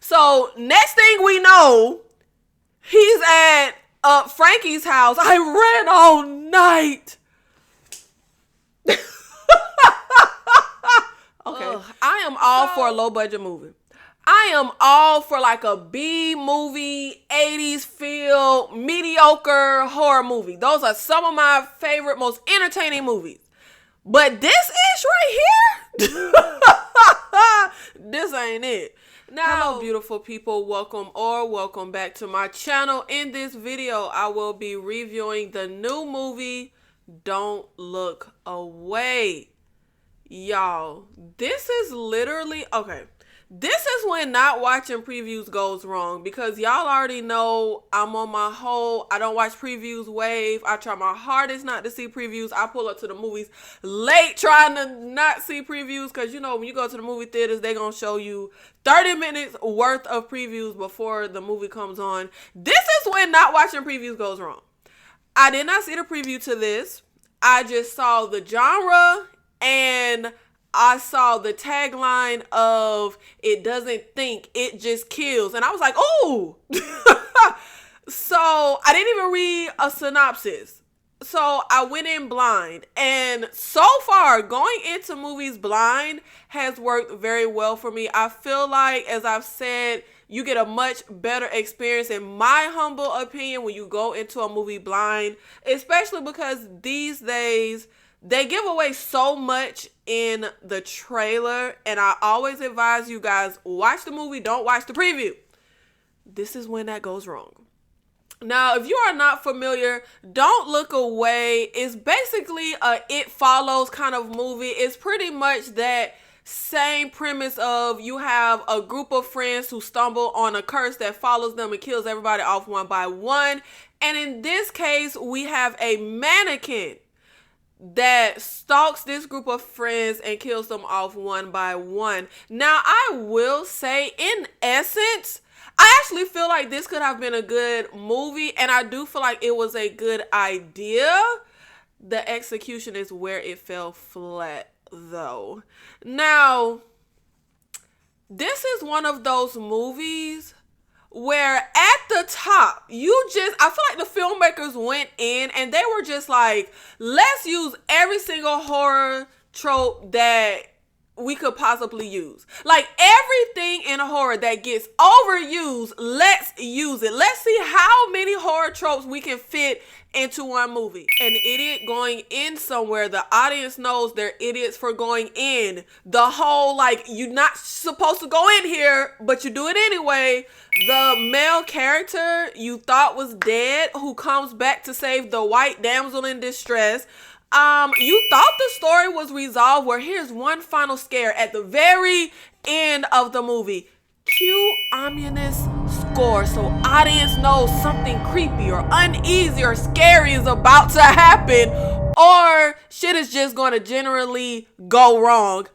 So next thing we know, he's at Frankie's house. I ran all night. Okay. I am all for a low budget movie. I am all for like a B movie, 80s feel, mediocre horror movie. Those are some of my favorite, most entertaining movies. But this ish right here, this ain't it. Now, hello beautiful people, welcome back to my channel. In this video, I will be reviewing the new movie, Don't Look Away. Y'all, this is literally, okay, this is when not watching previews goes wrong, because y'all already know I'm on my whole I don't watch previews wave. I try my hardest not to see previews. I pull up to the movies late trying to not see previews, because you know when you go to the movie theaters, they gonna show you 30 minutes worth of previews before the movie comes on. This is when not watching previews goes wrong. I did not see the preview to this. I just saw the genre and I saw the tagline of "It doesn't think, it just kills," and I was like, "Ooh!" So I didn't even read a synopsis. So I went in blind, and so far, going into movies blind has worked very well for me. I feel like, as I've said, you get a much better experience, in my humble opinion, when you go into a movie blind, especially because these days they give away so much in the trailer, and I always advise you guys, watch the movie, don't watch the preview. This is when that goes wrong. Now, if you are not familiar, Don't Look Away is basically a It Follows kind of movie. It's pretty much that same premise of you have a group of friends who stumble on a curse that follows them and kills everybody off one by one. And in this case, we have a mannequin that stalks this group of friends and kills them off one by one. Now, I will say, in essence, I actually feel like this could have been a good movie, and I do feel like it was a good idea. The execution is where it fell flat, though. Now, this is one of those movies where at the top, I feel like the filmmakers went in and they were just like, let's use every single horror trope that we could possibly use. Like, everything in horror that gets overused, let's use it. Let's see how many horror tropes we can fit into one movie. An idiot going in somewhere, the audience knows they're idiots for going in. The whole, like, you're not supposed to go in here, but you do it anyway. The male character you thought was dead, who comes back to save the white damsel in distress. You thought the story was resolved, where here's one final scare at the very end of the movie. Cue ominous score so audience knows something creepy or uneasy or scary is about to happen, or shit is just going to generally go wrong.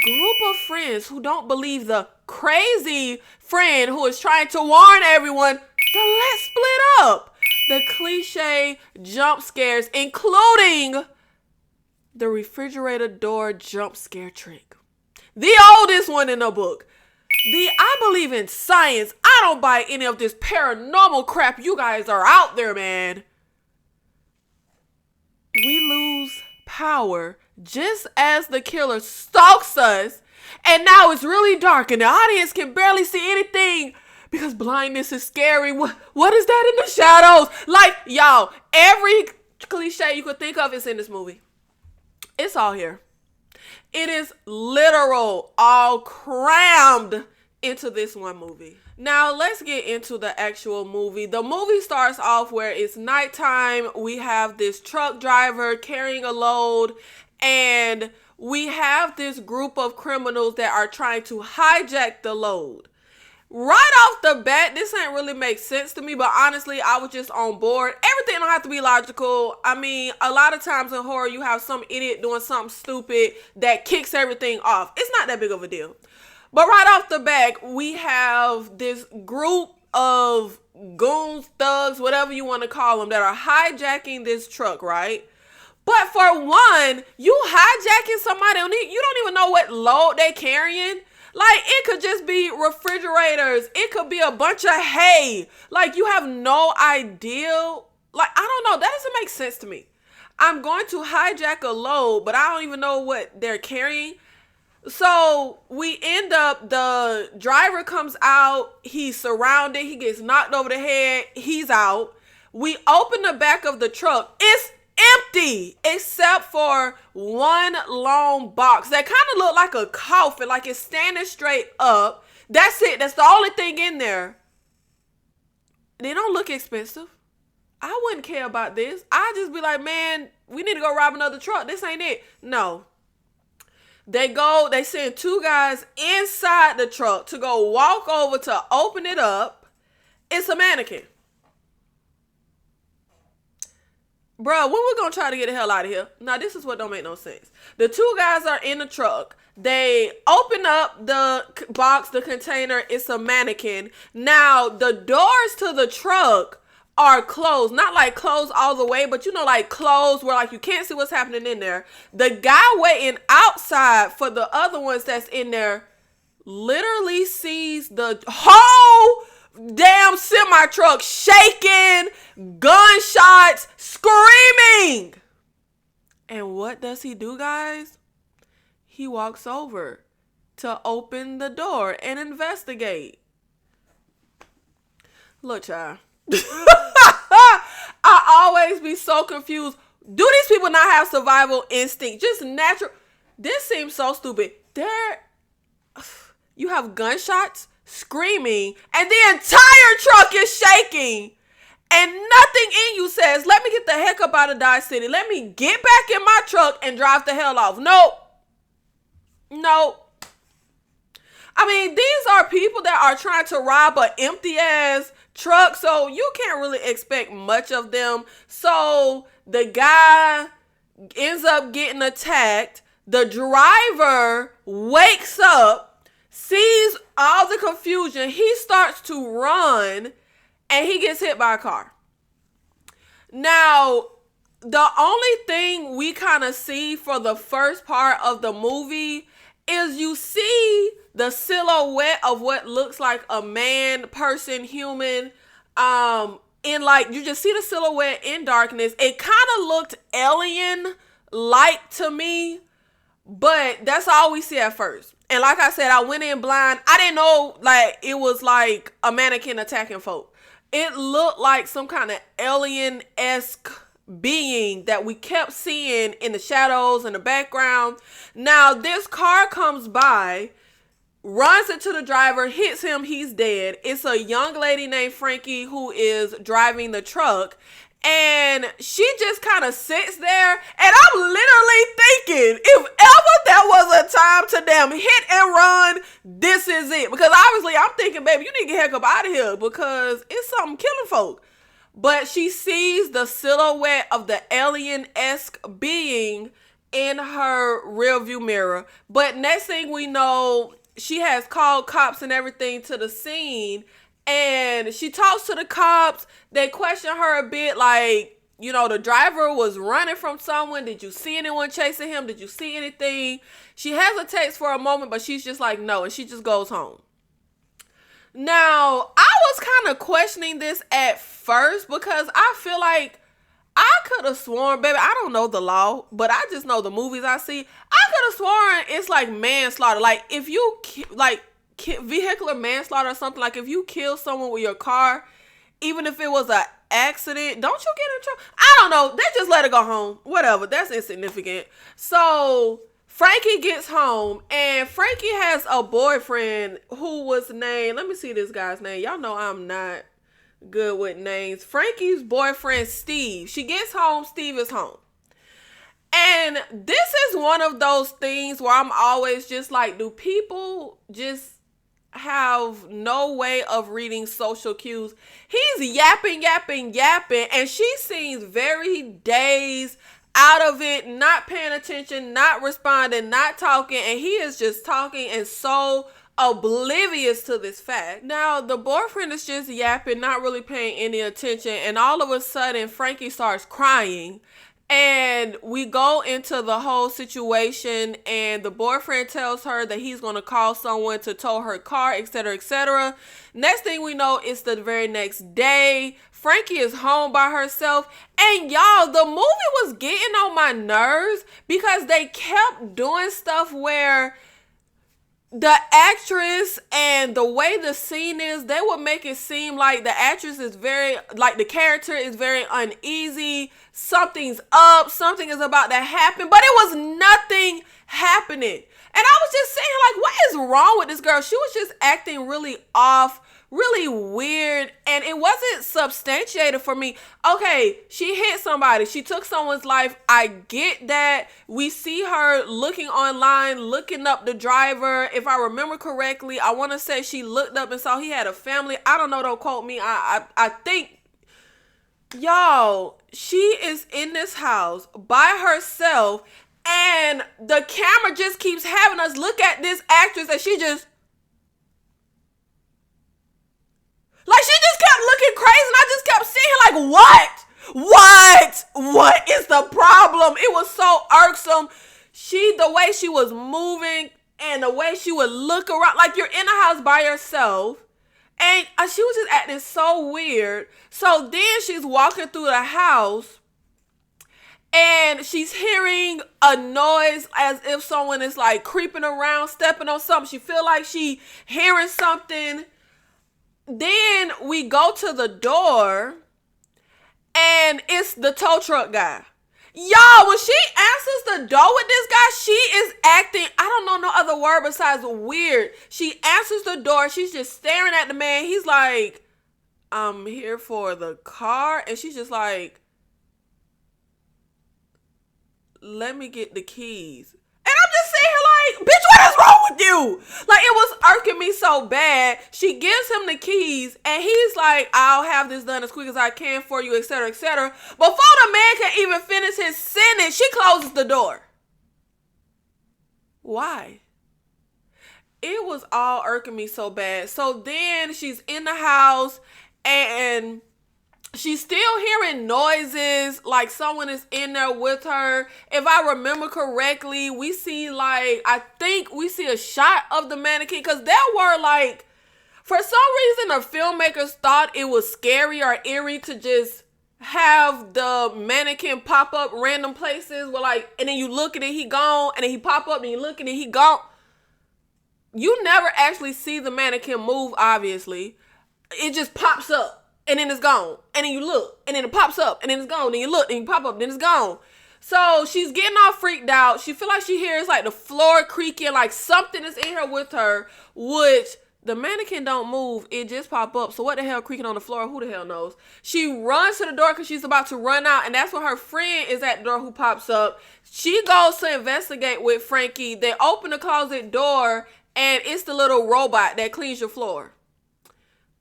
Group of friends who don't believe the crazy friend who is trying to warn everyone to let's split up. The cliche jump scares, including the refrigerator door jump scare trick. The oldest one in the book. I believe in science. I don't buy any of this paranormal crap you guys are out there, man. We lose power just as the killer stalks us, and now it's really dark and the audience can barely see anything, because blindness is scary. What is that in the shadows? Like, y'all, every cliche you could think of is in this movie. It's all here. It is literal, all crammed into this one movie. Now, let's get into the actual movie. The movie starts off where it's nighttime. We have this truck driver carrying a load, and we have this group of criminals that are trying to hijack the load. Right off the bat, this ain't really make sense to me, but honestly, I was just on board. Everything don't have to be logical. I mean, a lot of times in horror, you have some idiot doing something stupid that kicks everything off. It's not that big of a deal. But right off the bat, we have this group of goons, thugs, whatever you want to call them, that are hijacking this truck, right? But for one, you hijacking somebody, you don't even know what load they're carrying. Like, it could just be refrigerators. It could be a bunch of hay. Like, you have no idea. Like, I don't know. That doesn't make sense to me. I'm going to hijack a load, but I don't even know what they're carrying. So we end up, the driver comes out. He's surrounded. He gets knocked over the head. He's out. We open the back of the truck. It's empty except for one long box that kind of looked like a coffin, like it's standing straight up. That's it. That's the only thing in there. They don't look expensive. I wouldn't care about this. I'd just be like, man, we need to go rob another truck. This ain't it. No. They send two guys inside the truck to go walk over to open it up. It's a mannequin. Bruh, when we gonna try to get the hell out of here? Now, this is what don't make no sense. The two guys are in the truck. They open up the box, the container. It's a mannequin. Now, the doors to the truck are closed. Not like closed all the way, but like closed where like you can't see what's happening in there. The guy waiting outside for the other ones that's in there literally sees the whole damn semi-truck shaking, gunshots, screaming. And what does he do, guys? He walks over to open the door and investigate. Look, child. I always be so confused. Do these people not have survival instinct? Just natural. This seems so stupid. You have gunshots, screaming, and the entire truck is shaking. And nothing in you says, let me get the heck up out of Dodge City. Let me get back in my truck and drive the hell off. Nope. I mean, these are people that are trying to rob an empty ass truck, so you can't really expect much of them. So the guy ends up getting attacked. The driver wakes up, sees all the confusion. He starts to run, and he gets hit by a car. Now, the only thing we kind of see for the first part of the movie is you see the silhouette of what looks like a man, person, human, in like, you just see the silhouette in darkness. It kind of looked alien-like to me, but that's all we see at first. And like I said, I went in blind. I didn't know like it was like a mannequin attacking folk. It looked like some kind of alien-esque being that we kept seeing in the shadows in the background. Now this car comes by, runs into the driver, hits him, he's dead. It's a young lady named Frankie who is driving the truck, and she just kind of sits there, and I'm literally thinking, if ever there was a time to damn hit and run, this is it. Because obviously I'm thinking, baby, you need to get heck up out of here because it's something killing folk. But she sees the silhouette of the alien-esque being in her rearview mirror. But next thing we know, she has called cops and everything to the scene. And she talks to the cops. They question her a bit like, the driver was running from someone. Did you see anyone chasing him? Did you see anything? She hesitates for a moment, but she's just like, no. And she just goes home. Now, I was kind of questioning this at first because I feel like I could have sworn, baby, I don't know the law, but I just know the movies I see. I could have sworn it's like manslaughter. Like if you vehicular manslaughter or something, like if you kill someone with your car, even if it was an accident, don't you get in trouble? I don't know. They just let her go home. Whatever. That's insignificant. So Frankie gets home, and Frankie has a boyfriend who was named, let me see this guy's name. Y'all know I'm not good with names. Frankie's boyfriend, Steve. She gets home, Steve is home. And this is one of those things where I'm always just like, do people just have no way of reading social cues? He's yapping, and she seems very dazed, out of it, not paying attention, not responding, not talking, and he is just talking and so oblivious to this fact. Now, the boyfriend is just yapping, not really paying any attention, and all of a sudden, Frankie starts crying, And we go into the whole situation, and the boyfriend tells her that he's going to call someone to tow her car, etc., etc. Next thing we know, it's the very next day. Frankie is home by herself. And y'all, the movie was getting on my nerves because they kept doing stuff where the actress and the way the scene is, they would make it seem like the actress is very, like the character is very uneasy. Something's up. Something is about to happen. But it was nothing happening. And I was just saying, like, what is wrong with this girl? She was just acting really off, really weird, and it wasn't substantiated for me. Okay, she hit somebody. She took someone's life. I get that. We see her looking online, looking up the driver. If I remember correctly, I want to say she looked up and saw he had a family. I don't know, don't quote me. I think, y'all, she is in this house by herself, and the camera just keeps having us look at this actress, and she just, like, she just kept looking crazy, and I just kept seeing her like, what is the problem? It was so irksome. The way she was moving and the way she would look around, like, you're in a house by yourself, and she was just acting so weird. So then she's walking through the house, and she's hearing a noise as if someone is, like, creeping around, stepping on something. She feel like she hearing something. Then we go to the door, and it's the tow truck guy. Y'all, when she answers the door with this guy, she is acting, I don't know no other word besides weird. She answers the door. She's just staring at the man. He's like, I'm here for the car. And she's just like, let me get the keys. And I'm just sitting here like, bitch, what is wrong with you? Like, it was irking me so bad. She gives him the keys, and he's like, I'll have this done as quick as I can for you, etc., etc. Before the man can even finish his sentence, she closes the door. Why? It was all irking me so bad. So then she's in the house, and she's still hearing noises, like someone is in there with her. If I remember correctly, we see, like, I think we see a shot of the mannequin, because there were, like, for some reason, the filmmakers thought it was scary or eerie to just have the mannequin pop up random places where, like, and then you look at it, he gone, and then he pop up, and you look at it, he gone. You never actually see the mannequin move, obviously. It just pops up. And then it's gone. And then you look. And then it pops up. And then it's gone. Then you look. Then you pop up. Then it's gone. So she's getting all freaked out. She feel like she hears like the floor creaking. Like something is in here with her. Which the mannequin don't move. It just pop up. So what the hell creaking on the floor? Who the hell knows? She runs to the door because she's about to run out. And that's when her friend is at the door who pops up. She goes to investigate with Frankie. They open the closet door. And it's the little robot that cleans your floor.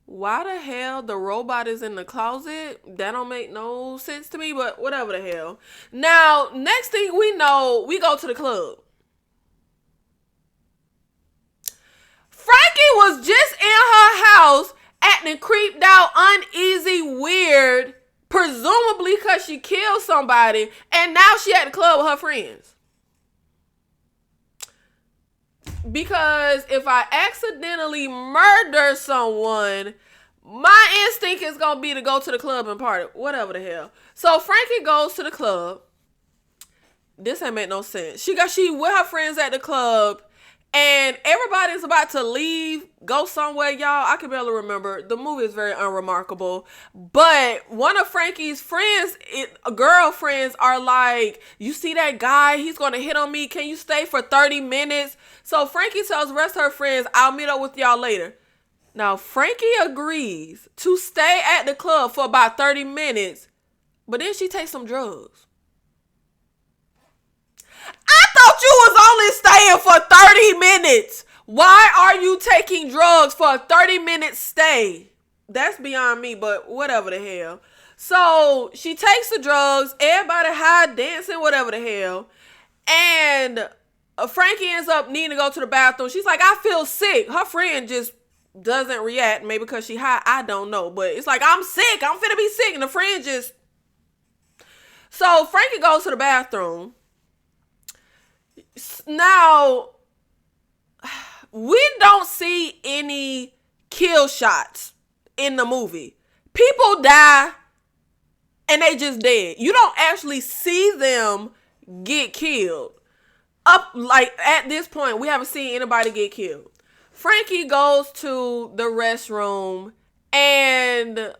Why the hell the robot is in the closet? That don't make no sense to me, but whatever the hell. Now, next thing we know, we go to the club. Frankie was just in her house acting creeped out, uneasy, weird, presumably because she killed somebody, and now she at the club with her friends. Because if I accidentally murder someone, my instinct is going to be to go to the club and party. Whatever the hell. So Frankie goes to the club. This ain't make no sense. She with her friends at the club. And everybody's about to leave, go somewhere, y'all. I can barely remember. The movie is very unremarkable. But one of Frankie's friends, girlfriends, are like, you see that guy? He's going to hit on me. Can you stay for 30 minutes? So Frankie tells the rest of her friends, I'll meet up with y'all later. Now, Frankie agrees to stay at the club for about 30 minutes. But then she takes some drugs. I thought you was only staying for 30 minutes. Why are you taking drugs for a 30-minute stay? That's beyond me, but whatever the hell. So she takes the drugs. Everybody high, dancing, whatever the hell. And Frankie ends up needing to go to the bathroom. She's like, I feel sick. Her friend just doesn't react. Maybe because she high. I don't know. But it's like, I'm sick. I'm finna be sick. And the friend just... So Frankie goes to the bathroom. Now, we don't see any kill shots in the movie. People die and they just dead. You don't actually see them get killed. At this point, we haven't seen anybody get killed. Frankie goes to the restroom, and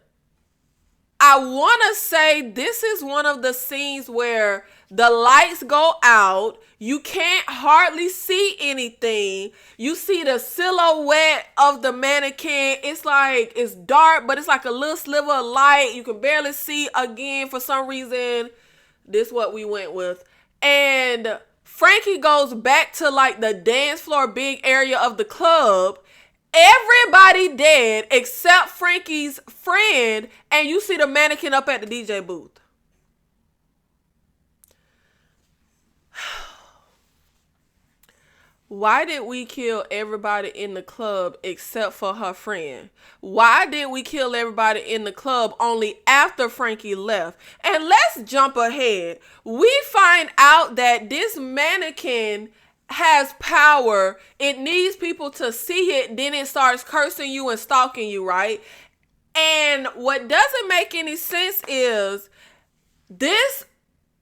I want to say this is one of the scenes where the lights go out. You can't hardly see anything. You see the silhouette of the mannequin. It's dark, but it's like a little sliver of light. You can barely see again for some reason. This is what we went with. And Frankie goes back to like the dance floor big area of the club. Everybody dead except Frankie's friend, and you see the mannequin up at the DJ booth. Why did we kill everybody in the club except for her friend? Why did we kill everybody in the club only after Frankie left? And let's jump ahead. We find out that this mannequin has power. It needs people to see it, then it starts cursing you and stalking you, right? And what doesn't make any sense is this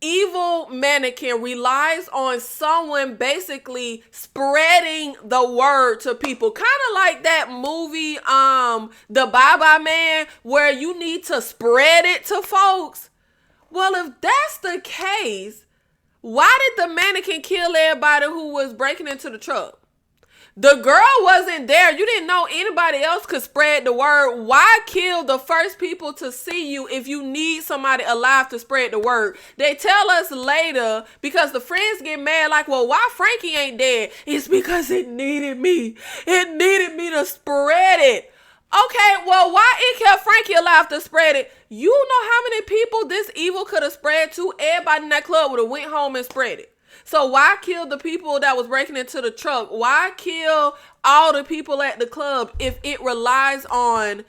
evil mannequin relies on someone basically spreading the word to people. Kind of like that movie, The Bye Bye Man, where you need to spread it to folks. Well, if that's the case, why did the mannequin kill everybody who was breaking into the truck? The girl wasn't there. You didn't know anybody else could spread the word. Why kill the first people to see you if you need somebody alive to spread the word? They tell us later, because the friends get mad like, well, why Frankie ain't dead? It's because it needed me. It needed me to spread it. Okay, well, why it kept Frankie alive to spread it? You know how many people this evil could have spread to? Everybody in that club would have went home and spread it. So why kill the people that was breaking into the truck? Why kill all the people at the club if it relies on...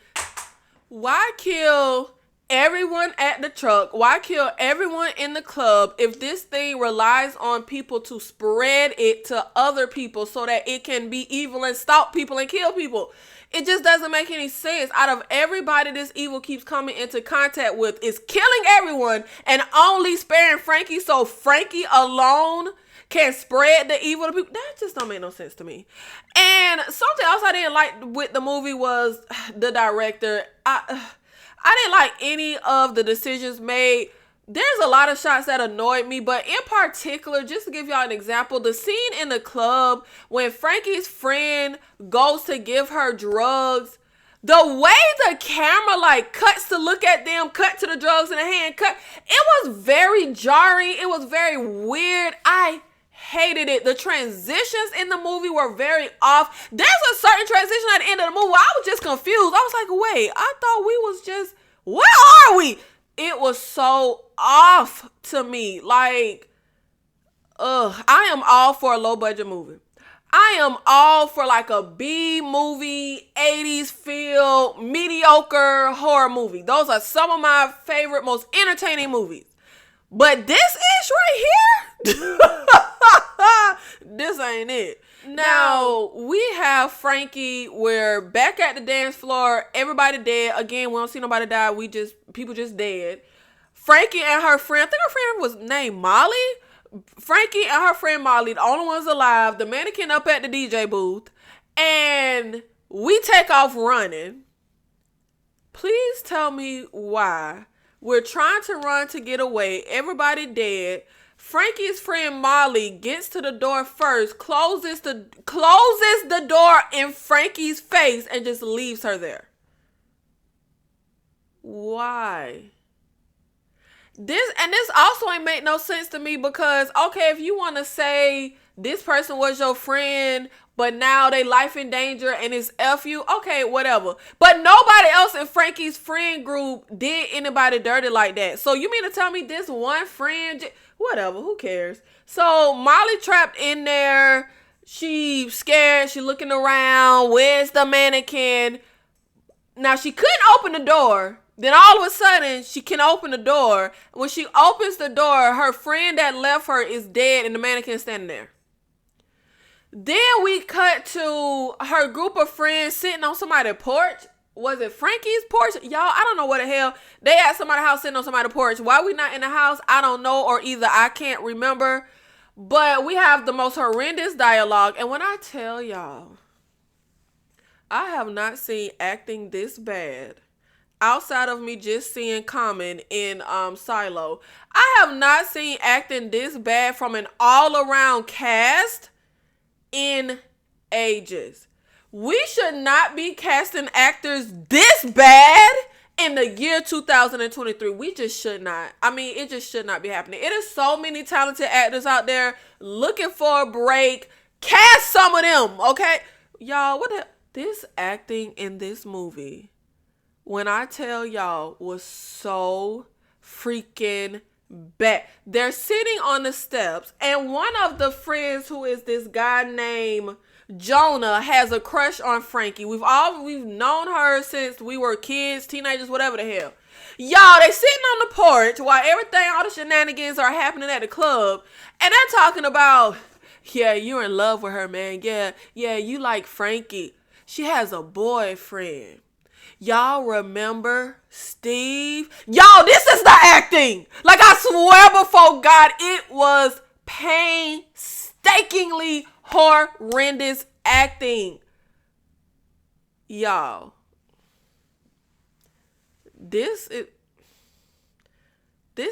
Why kill everyone at the truck? Why kill everyone in the club if this thing relies on people to spread it to other people so that it can be evil and stalk people and kill people? It just doesn't make any sense. Out of everybody this evil keeps coming into contact with, is killing everyone and only sparing Frankie so Frankie alone can spread the evil to people. That just don't make no sense to me. And something else I didn't like with the movie was the director. I didn't like any of the decisions made. There's a lot of shots that annoyed me, but in particular, just to give y'all an example, the scene in the club when Frankie's friend goes to give her drugs, the way the camera like cuts to look at them, cut to the drugs in the hand, it was very jarring. It was very weird. I hated it. The transitions in the movie were very off. There's a certain transition at the end of the movie where I was just confused. I was like, wait, I thought we was just, where are we? It was so off to me. Like, I am all for a low budget movie. I am all for like a B movie, 80s feel, mediocre horror movie. Those are some of my favorite, most entertaining movies. But this ish right here, this ain't it. Now, we have Frankie. We're back at the dance floor. Everybody dead. Again, we don't see nobody die. People just dead. Frankie and her friend, I think her friend was named Molly. Frankie and her friend Molly, the only ones alive. The mannequin up at the DJ booth. And we take off running. Please tell me why. We're trying to run to get away. Everybody dead. Frankie's friend Molly gets to the door first, closes the door in Frankie's face and just leaves her there. Why? This also ain't make no sense to me because, okay, if you want to say this person was your friend, but now they life in danger and it's F you, okay, whatever. But nobody else in Frankie's friend group did anybody dirty like that. So you mean to tell me this one friend, whatever, who cares? So Molly trapped in there. She scared. She looking around. Where's the mannequin? Now she couldn't open the door Then all of a sudden, she can open the door. When she opens the door, her friend that left her is dead and the mannequin standing there. Then we cut to her group of friends sitting on somebody's porch. Was it Frankie's porch? Y'all, I don't know what the hell. They at somebody's house sitting on somebody's porch. Why we not in the house? I don't know, or either I can't remember. But we have the most horrendous dialogue. And when I tell y'all, I have not seen acting this bad outside of me just seeing Common in Silo. I have not seen acting this bad from an all-around cast in ages. We should not be casting actors this bad in the year 2023. We just should not. I mean, it just should not be happening. It is so many talented actors out there looking for a break. Cast some of them, okay? Y'all, this acting in this movie, when I tell y'all, was so freaking bad. They're sitting on the steps, and one of the friends, who is this guy named Jonah, has a crush on Frankie. We've known her since we were kids, teenagers, whatever the hell. Y'all, they sitting on the porch while all the shenanigans are happening at the club, and they're talking about, yeah, you're in love with her, man. Yeah, you like Frankie. She has a boyfriend. Y'all remember Steve? Y'all, this is the acting. Like, I swear before God, it was painstakingly horrendous acting. Y'all, this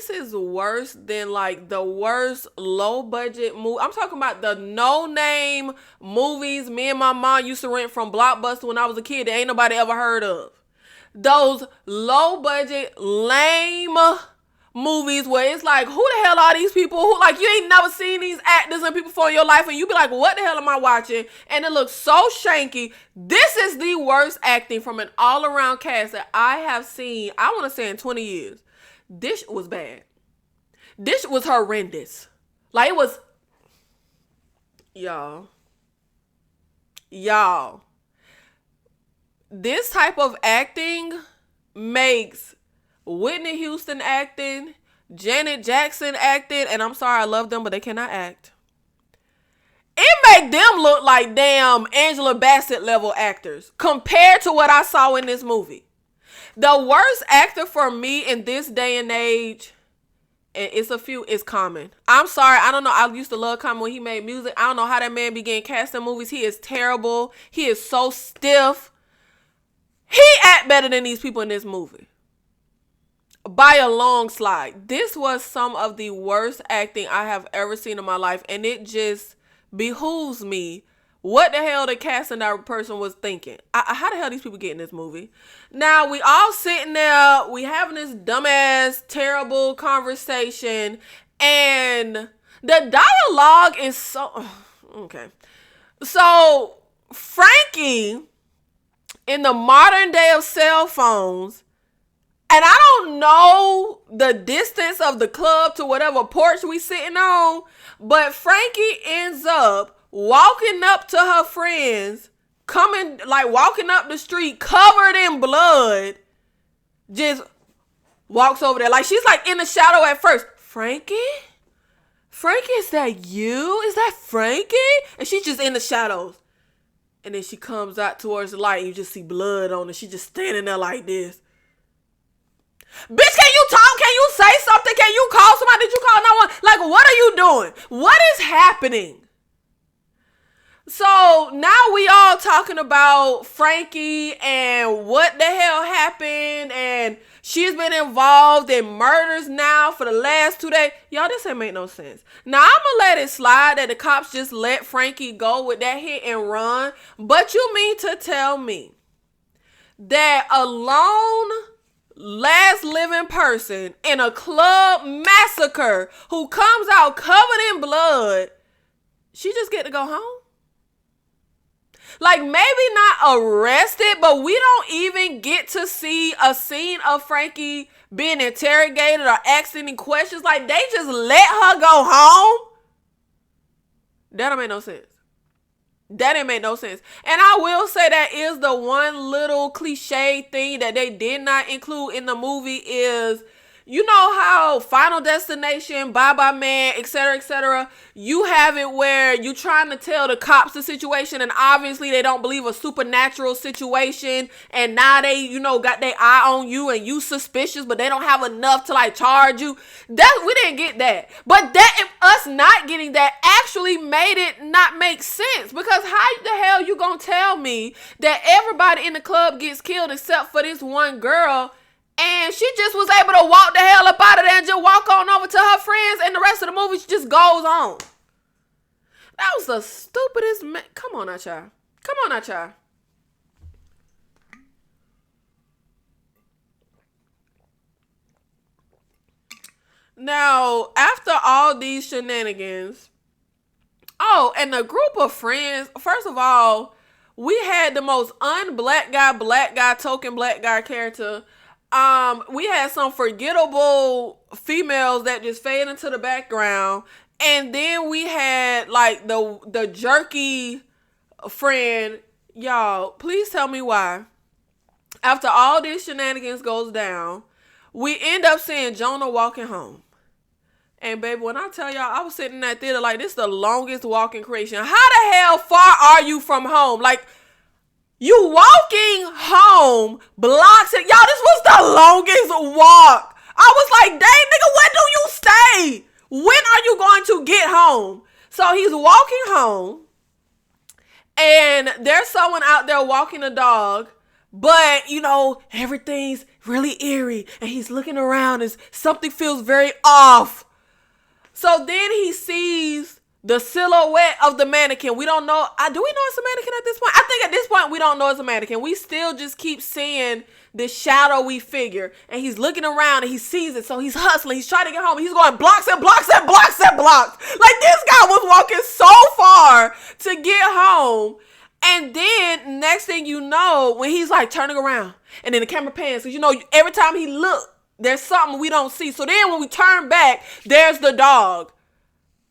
is worse than like the worst low budget movie. I'm talking about the no name movies me and my mom used to rent from Blockbuster when I was a kid that ain't nobody ever heard of. Those low budget lame movies where it's like, who the hell are these people? Who, like, you ain't never seen these actors and people for in your life, and you be like, what the hell am I watching? And it looks so shanky. This is the worst acting from an all around cast that I have seen, I want to say, in 20 years. This was bad. This was horrendous. Like, it was, y'all, this type of acting makes Whitney Houston acting, Janet Jackson acting, and I'm sorry, I love them, but they cannot act. It make them look like damn Angela Bassett level actors compared to what I saw in this movie. The worst actor for me in this day and age, and it's Common. I'm sorry, I don't know. I used to love Common when he made music. I don't know how that man began casting movies. He is terrible. He is so stiff. He act better than these people in this movie. By a long slide. This was some of the worst acting I have ever seen in my life. And it just behooves me. What the hell the casting that person was thinking? How the hell these people get in this movie? Now, we all sitting there. We having this dumbass, terrible conversation. And the dialogue is so... Okay. So, Frankie, in the modern day of cell phones, and I don't know the distance of the club to whatever porch we sitting on, but Frankie ends up walking up to her friends, walking up the street covered in blood, just walks over there. Like, she's like in the shadow at first. Frankie, is that you? Is that Frankie? And she's just in the shadows. And then she comes out towards the light and you just see blood on her. She just standing there like this. Bitch, can you talk? Can you say something? Can you call somebody? Did you call 911? Like, what are you doing? What is happening? So now we all talking about Frankie and what the hell happened, and she's been involved in murders now for the last 2 days. Y'all, this ain't make no sense. Now, I'm gonna let it slide that the cops just let Frankie go with that hit and run, but you mean to tell me that a lone last living person in a club massacre who comes out covered in blood, she just get to go home? Like, maybe not arrested, but we don't even get to see a scene of Frankie being interrogated or asked any questions. Like, they just let her go home? That don't make no sense. That didn't make no sense. And I will say that is the one little cliche thing that they did not include in the movie is, you know how Final Destination, Bye Bye Man, etc., you have it where you trying to tell the cops the situation and obviously they don't believe a supernatural situation and now they, got their eye on you and you suspicious, but they don't have enough to like charge you. That we didn't get that. But that if us not getting that actually made it not make sense, because how the hell you gonna tell me that everybody in the club gets killed except for this one girl? And she just was able to walk the hell up out of there and just walk on over to her friends, and the rest of the movie just goes on. That was the stupidest. Come on now, child. Come on now, child. Now, after all these shenanigans, oh, and the group of friends, first of all, we had the most black guy, token black guy character. We had some forgettable females that just fade into the background. And then we had like the jerky friend. Y'all, please tell me why. After all these shenanigans goes down, we end up seeing Jonah walking home. And baby, when I tell y'all, I was sitting in that theater like, this is the longest walk in creation. How the hell far are you from home? Like, you walking home blocks it. Y'all, this was the longest walk. I was like, dang, nigga, where do you stay? When are you going to get home? So he's walking home and there's someone out there walking a dog, but everything's really eerie and he's looking around and something feels very off. So then he sees the silhouette of the mannequin. We don't know. Do we know it's a mannequin at this point? I think at this point we don't know it's a mannequin. We still just keep seeing this shadowy figure. And he's looking around and he sees it. So he's hustling. He's trying to get home. He's going blocks and blocks and blocks and blocks. Like, this guy was walking so far to get home. And then next thing you know, when he's like turning around and then the camera pans, because every time he look, there's something we don't see. So then when we turn back, there's the dog.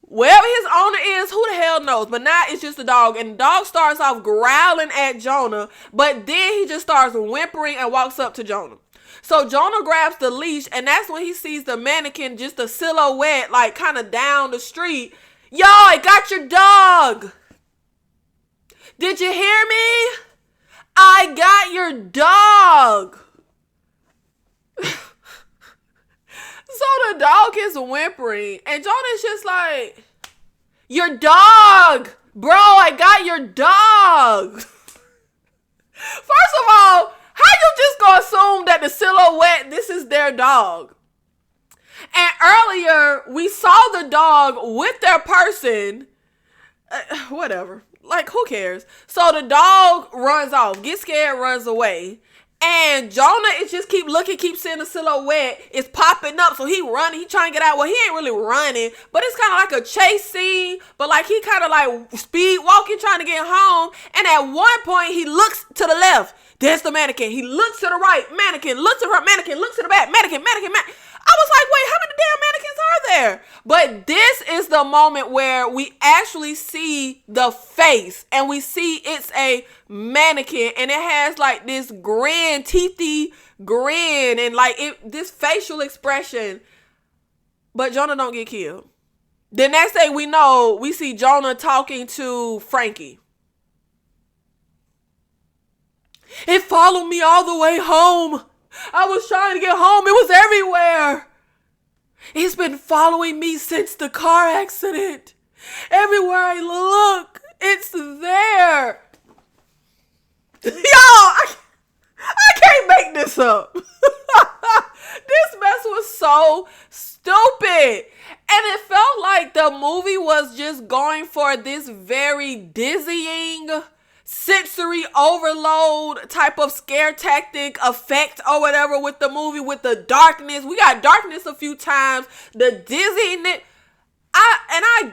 Wherever his owner is, who the hell knows? But now it's just a dog. And the dog starts off growling at Jonah. But then he just starts whimpering and walks up to Jonah. So Jonah grabs the leash. And that's when he sees the mannequin, just a silhouette, like kind of down the street. Yo, I got your dog. Did you hear me? I got your dog. So the dog is whimpering, and Jonah's just like, your dog, bro, I got your dog. First of all, how you just gonna assume that the silhouette, this is their dog? And earlier, we saw the dog with their person, whatever, like, who cares? So the dog runs off, gets scared, runs away. And Jonah is just keep looking, keep seeing the silhouette. It's popping up. So he running. He trying to get out. Well, he ain't really running. But it's kind of like a chase scene. But like he kind of like speed walking, trying to get home. And at one point, he looks to the left. There's the mannequin. He looks to the right. Mannequin. Looks to the right. Mannequin. Looks to the back. Mannequin. I was like, wait, how many damn mannequins are there? But this is the moment where we actually see the face. And we see it's a mannequin. And it has like this grin, teethy grin. And like this facial expression. But Jonah don't get killed. The next thing we see Jonah talking to Frankie. It followed me all the way home. I was trying to get home. It was everywhere. It's been following me since the car accident. Everywhere I look, it's there. Y'all, I can't make this up. This mess was so stupid. And it felt like the movie was just going for this very dizzying, sensory overload type of scare tactic effect or whatever with the movie, with the darkness. We got darkness a few times, the dizziness. I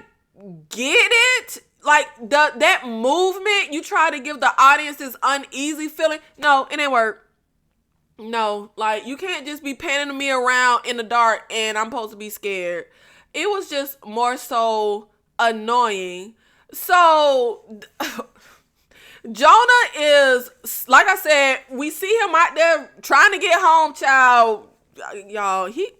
get it. Like that movement, you try to give the audience this uneasy feeling. No, it ain't work. No, like you can't just be panning me around in the dark and I'm supposed to be scared. It was just more so annoying. So Jonah is, like I said, we see him out there trying to get home, child. Y'all, he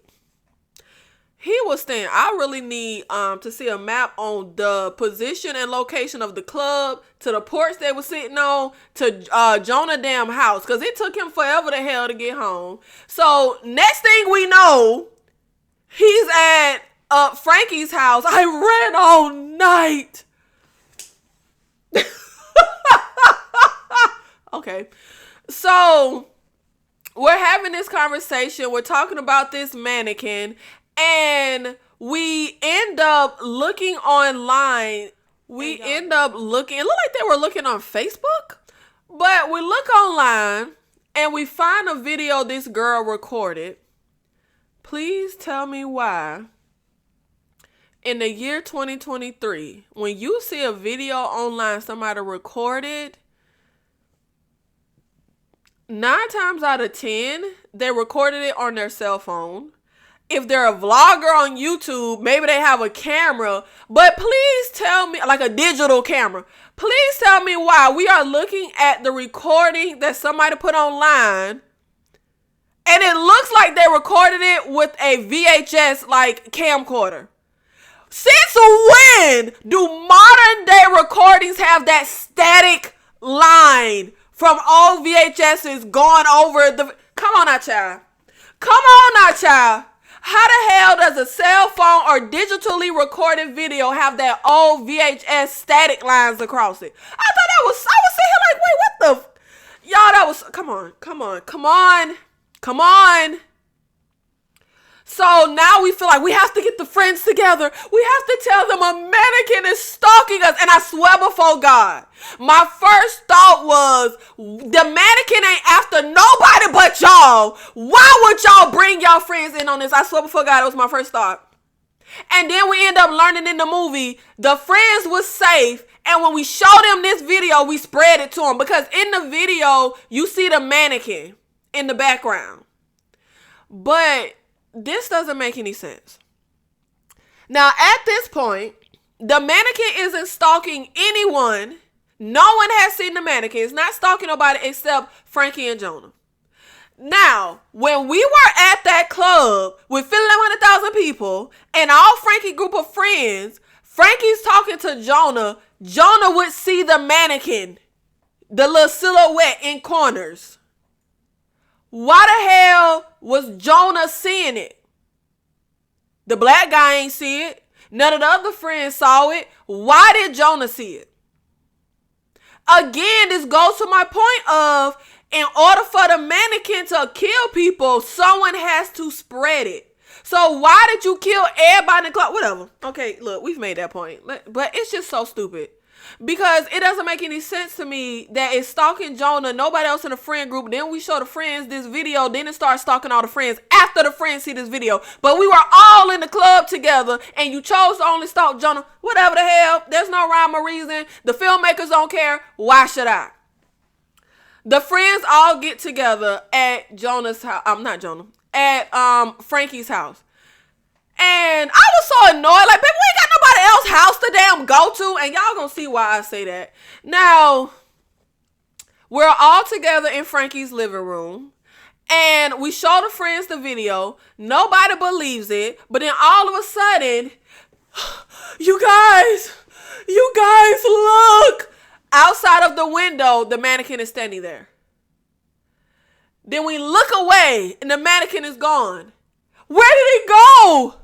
was staying. I really need to see a map on the position and location of the club, to the porch they were sitting on, to Jonah damn house, because it took him forever the hell to get home. So next thing we know, he's at Frankie's house. I ran all night. Okay. So we're having this conversation. We're talking about this mannequin, and we end up looking online. It looked like they were looking on Facebook, but we look online and we find a video this girl recorded. Please tell me why in the year 2023, when you see a video online somebody recorded, 9 times out of 10, they recorded it on their cell phone. If they're a vlogger on YouTube, maybe they have a camera. But please tell me, like a digital camera, please tell me why we are looking at the recording that somebody put online, and it looks like they recorded it with a VHS like camcorder. Since when do modern day recordings have that static line from old VHSs going over the... Come on now, child. How the hell does a cell phone or digitally recorded video have that old VHS static lines across it? I was sitting here like, wait, what the... Y'all, that was... Come on. So now we feel like we have to get the friends together. We have to tell them a mannequin is stalking us. And I swear before God, my first thought was, the mannequin ain't after nobody but y'all. Why would y'all bring y'all friends in on this? I swear before God, it was my first thought. And then we end up learning in the movie, the friends was safe. And when we showed them this video, we spread it to them. Because in the video, you see the mannequin in the background. But this doesn't make any sense. Now, at this point, the mannequin isn't stalking anyone. No one has seen the mannequin. It's not stalking nobody except Frankie and Jonah. Now, when we were at that club with 100,000 people and all Frankie group of friends, Frankie's talking to Jonah. Jonah would see the mannequin, the little silhouette in corners. Why the hell was Jonah seeing it? The black guy ain't see it. None of the other friends saw it. Why did Jonah see it? Again, this goes to my point of, in order for the mannequin to kill people, someone has to spread it. So why did you kill everybody in the club? Whatever. Okay, look, we've made that point. But it's just so stupid. Because it doesn't make any sense to me that it's stalking Jonah, nobody else in the friend group. Then we show the friends this video. Then it starts stalking all the friends after the friends see this video. But we were all in the club together and you chose to only stalk Jonah. Whatever the hell. There's no rhyme or reason. The filmmakers don't care. Why should I? The friends all get together at Jonah's house. At Frankie's house. And I was so annoyed. Like, baby, we ain't got nobody else's house to damn go to. And y'all gonna see why I say that. Now, we're all together in Frankie's living room. And we show the friends the video. Nobody believes it. But then all of a sudden, you guys, look. Outside of the window, the mannequin is standing there. Then we look away and the mannequin is gone. Where did it go?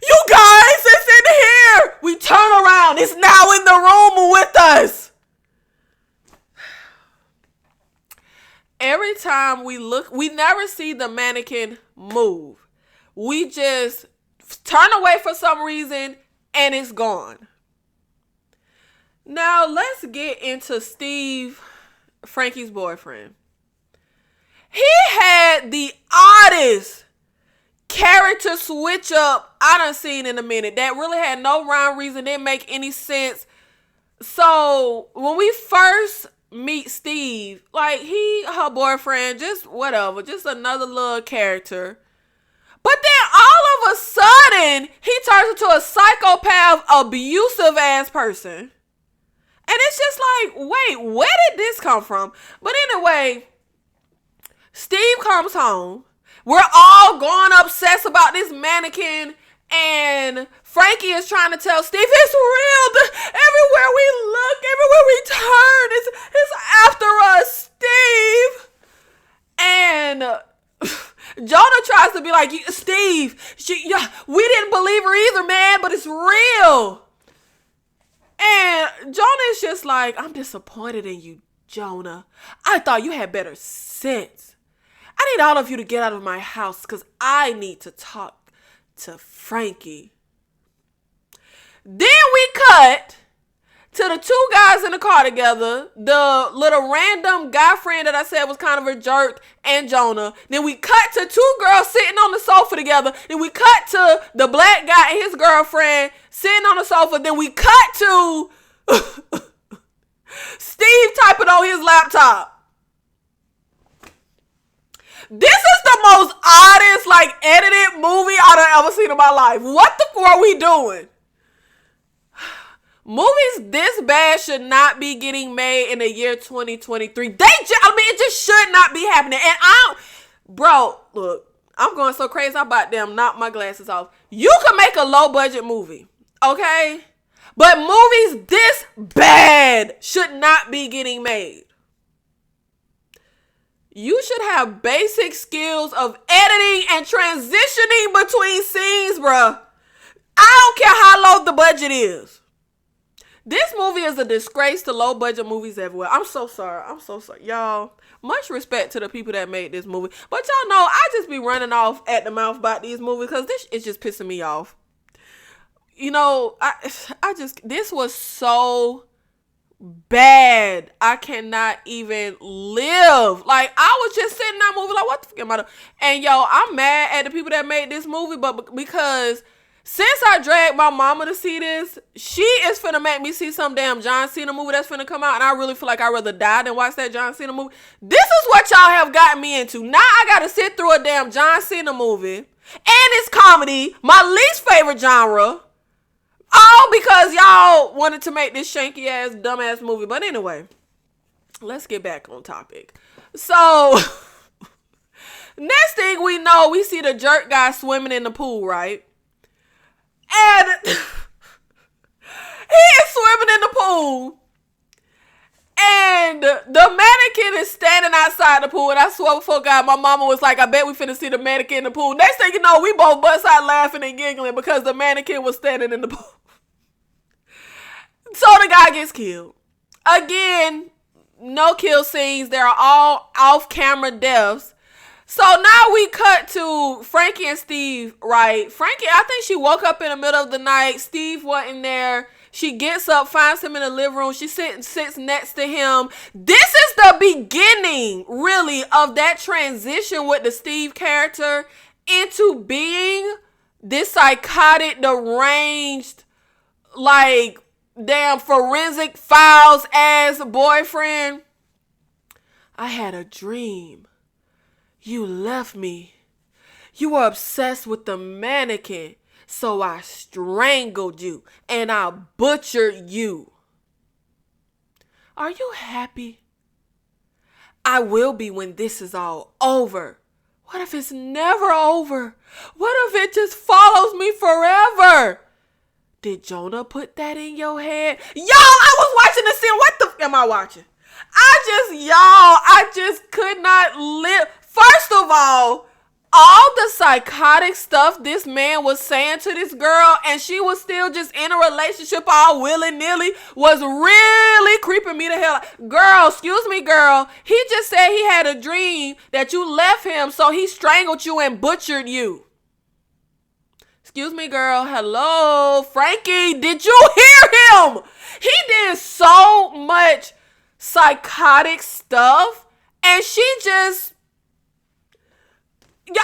You guys, it's in here. We turn around. It's now in the room with us. Every time we look, we never see the mannequin move. We just turn away for some reason and it's gone. Now let's get into Steve, Frankie's boyfriend. He had the oddest character switch up I done seen in a minute. That really had no rhyme, reason, didn't make any sense. So when we first meet Steve, like her boyfriend, just whatever, just another little character. But then all of a sudden, he turns into a psychopath, abusive ass person. And it's just like, wait, where did this come from? But anyway, Steve comes home. We're all going obsessed about this mannequin. And Frankie is trying to tell Steve, it's real. Everywhere we look, everywhere we turn, it's after us, Steve. And Jonah tries to be like, Steve, we didn't believe her either, man, but it's real. And Jonah is just like, I'm disappointed in you, Jonah. I thought you had better sense. I need all of you to get out of my house because I need to talk to Frankie. Then we cut to the two guys in the car together, the little random guy friend that I said was kind of a jerk, and Jonah. Then we cut to two girls sitting on the sofa together. Then we cut to the black guy and his girlfriend sitting on the sofa. Then we cut to Steve typing on his laptop. This is the most oddest, edited movie I've ever seen in my life. What the fuck are we doing? Movies this bad should not be getting made in the year 2023. It just should not be happening. And look, I'm going so crazy. I'm about to knock my glasses off. You can make a low budget movie, okay? But movies this bad should not be getting made. You should have basic skills of editing and transitioning between scenes, bruh. I don't care how low the budget is. This movie is a disgrace to low budget movies everywhere. I'm so sorry. Y'all, much respect to the people that made this movie. But y'all know, I just be running off at the mouth about these movies because this is just pissing me off. You know, this was so bad. I cannot even live. I was just sitting in that movie what the fuck am I doing? And I'm mad at the people that made this movie, but because since I dragged my mama to see this, she is finna make me see some damn John Cena movie that's finna come out, and I really feel like I'd rather die than watch that John Cena movie. This is what y'all have gotten me into. Now I gotta sit through a damn John Cena movie, and it's comedy, my least favorite genre, all because y'all wanted to make this shanky ass, dumbass movie. But anyway, let's get back on topic. So, next thing we know, we see the jerk guy swimming in the pool, right? And he is swimming in the pool. And the mannequin is standing outside the pool. And I swear before God, my mama was like, I bet we finna see the mannequin in the pool. Next thing you know, we both bust out laughing and giggling because the mannequin was standing in the pool. So the guy gets killed. Again, no kill scenes. They're all off-camera deaths. So now we cut to Frankie and Steve, right? Frankie, I think she woke up in the middle of the night. Steve wasn't there. She gets up, finds him in the living room. She sits next to him. This is the beginning, really, of that transition with the Steve character into being this psychotic, deranged, damn forensic files ass boyfriend. I had a dream. You left me. You were obsessed with the mannequin, so I strangled you and I butchered you. Are you happy? I will be when this is all over. What if it's never over? What if it just follows me forever? Did Jonah put that in your head? Y'all, I was watching the scene. What the f am I watching? I just could not live. First of all the psychotic stuff this man was saying to this girl, and she was still just in a relationship all willy-nilly, was really creeping me the hell out. Girl, excuse me, girl. He just said he had a dream that you left him, so he strangled you and butchered you. Excuse me, girl. Hello, Frankie. Did you hear him? He did so much psychotic stuff, and she just... Yeah,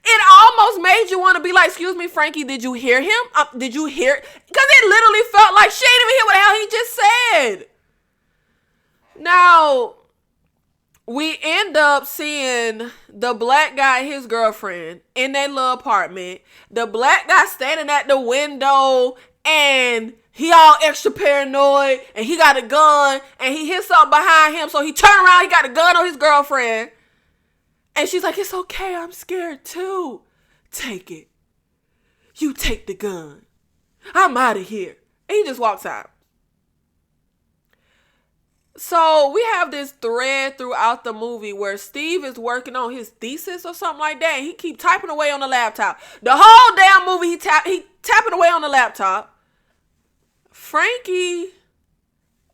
it almost made you want to be like, excuse me, Frankie, did you hear him? Did you hear? Because it literally felt like she didn't even hear what the hell he just said. Now, we end up seeing the black guy and his girlfriend in their little apartment. The black guy standing at the window, and he all extra paranoid, and he got a gun, and he hit something behind him, so he turned around, he got a gun on his girlfriend. And she's like, it's okay, I'm scared too. Take it. You take the gun. I'm out of here. And he just walks out. So we have this thread throughout the movie where Steve is working on his thesis or something like that. And he keep typing away on the laptop. The whole damn movie, he tapping away on the laptop. Frankie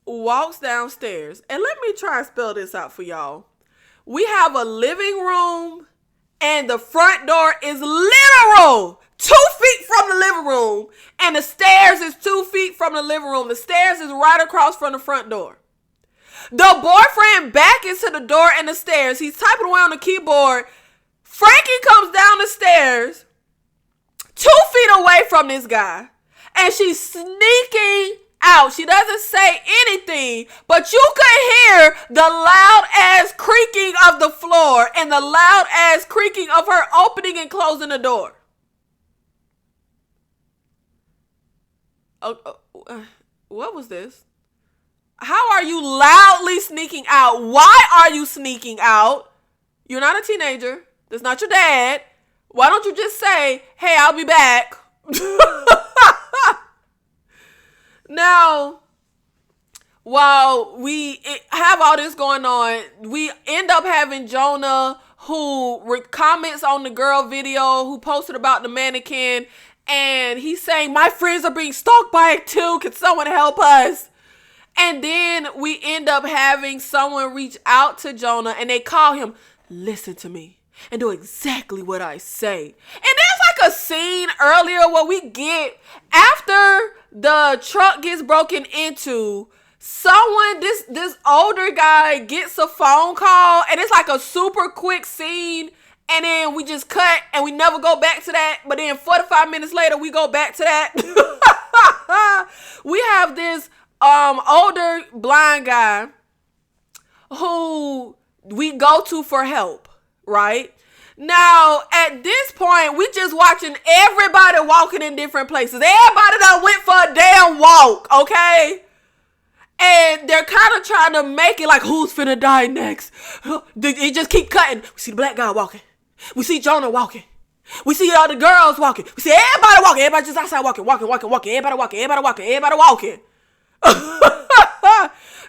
walks downstairs. And let me try and spell this out for y'all. We have a living room and the front door is literal 2 feet from the living room. And the stairs is 2 feet from the living room. The stairs is right across from the front door. The boyfriend back into the door and the stairs. He's typing away on the keyboard. Frankie comes down the stairs 2 feet away from this guy. And she's sneaking out. She doesn't say anything, but you could hear the loud ass creaking of the floor and the loud ass creaking of her opening and closing the door. What was this? How are you loudly sneaking out? Why are you sneaking out? You're not a teenager. That's not your dad. Why don't you just say, hey, I'll be back? Now, while we have all this going on, we end up having Jonah who comments on the girl video who posted about the mannequin. And he's saying, my friends are being stalked by it too. Can someone help us? And then we end up having someone reach out to Jonah and they call him, listen to me and do exactly what I say. And there's like a scene earlier where we get, after the truck gets broken into, someone, this older guy gets a phone call and it's like a super quick scene. And then we just cut and we never go back to that. But then 45 minutes later, we go back to that. We have this older blind guy who we go to for help, right? Now, at this point, we just watching everybody walking in different places. Everybody done went for a damn walk, okay? And they're kind of trying to make it like, who's finna die next? They just keep cutting. We see the black guy walking. We see Jonah walking. We see all the girls walking. We see everybody walking. Everybody just outside walking. Everybody walking.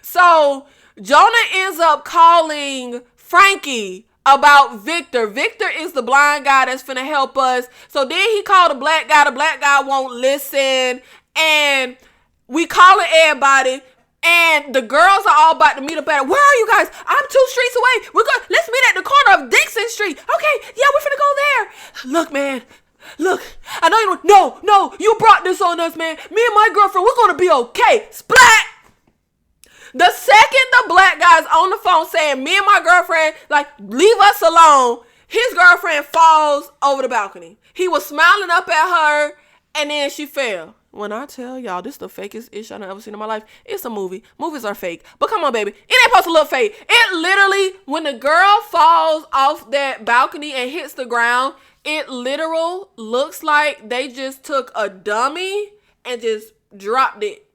So Jonah ends up calling Frankie about Victor. Victor is the blind guy that's finna help us. So then he called the black guy. The black guy won't listen. And we calling everybody. And the girls are all about to meet up at it. Where are you guys? I'm 2 streets away. Let's meet at the corner of Dixon Street. Okay, yeah, we're finna go there. Look, man. Look, I know you don't. No, you brought this on us, man. Me and my girlfriend, we're gonna be okay. Splat! The second the black guy's on the phone saying, me and my girlfriend, like, leave us alone, his girlfriend falls over the balcony. He was smiling up at her, and then she fell. When I tell y'all, this is the fakest ish I've ever seen in my life. It's a movie. Movies are fake. But come on, baby. It ain't supposed to look fake. It literally, when the girl falls off that balcony and hits the ground, it literal looks like they just took a dummy and just dropped it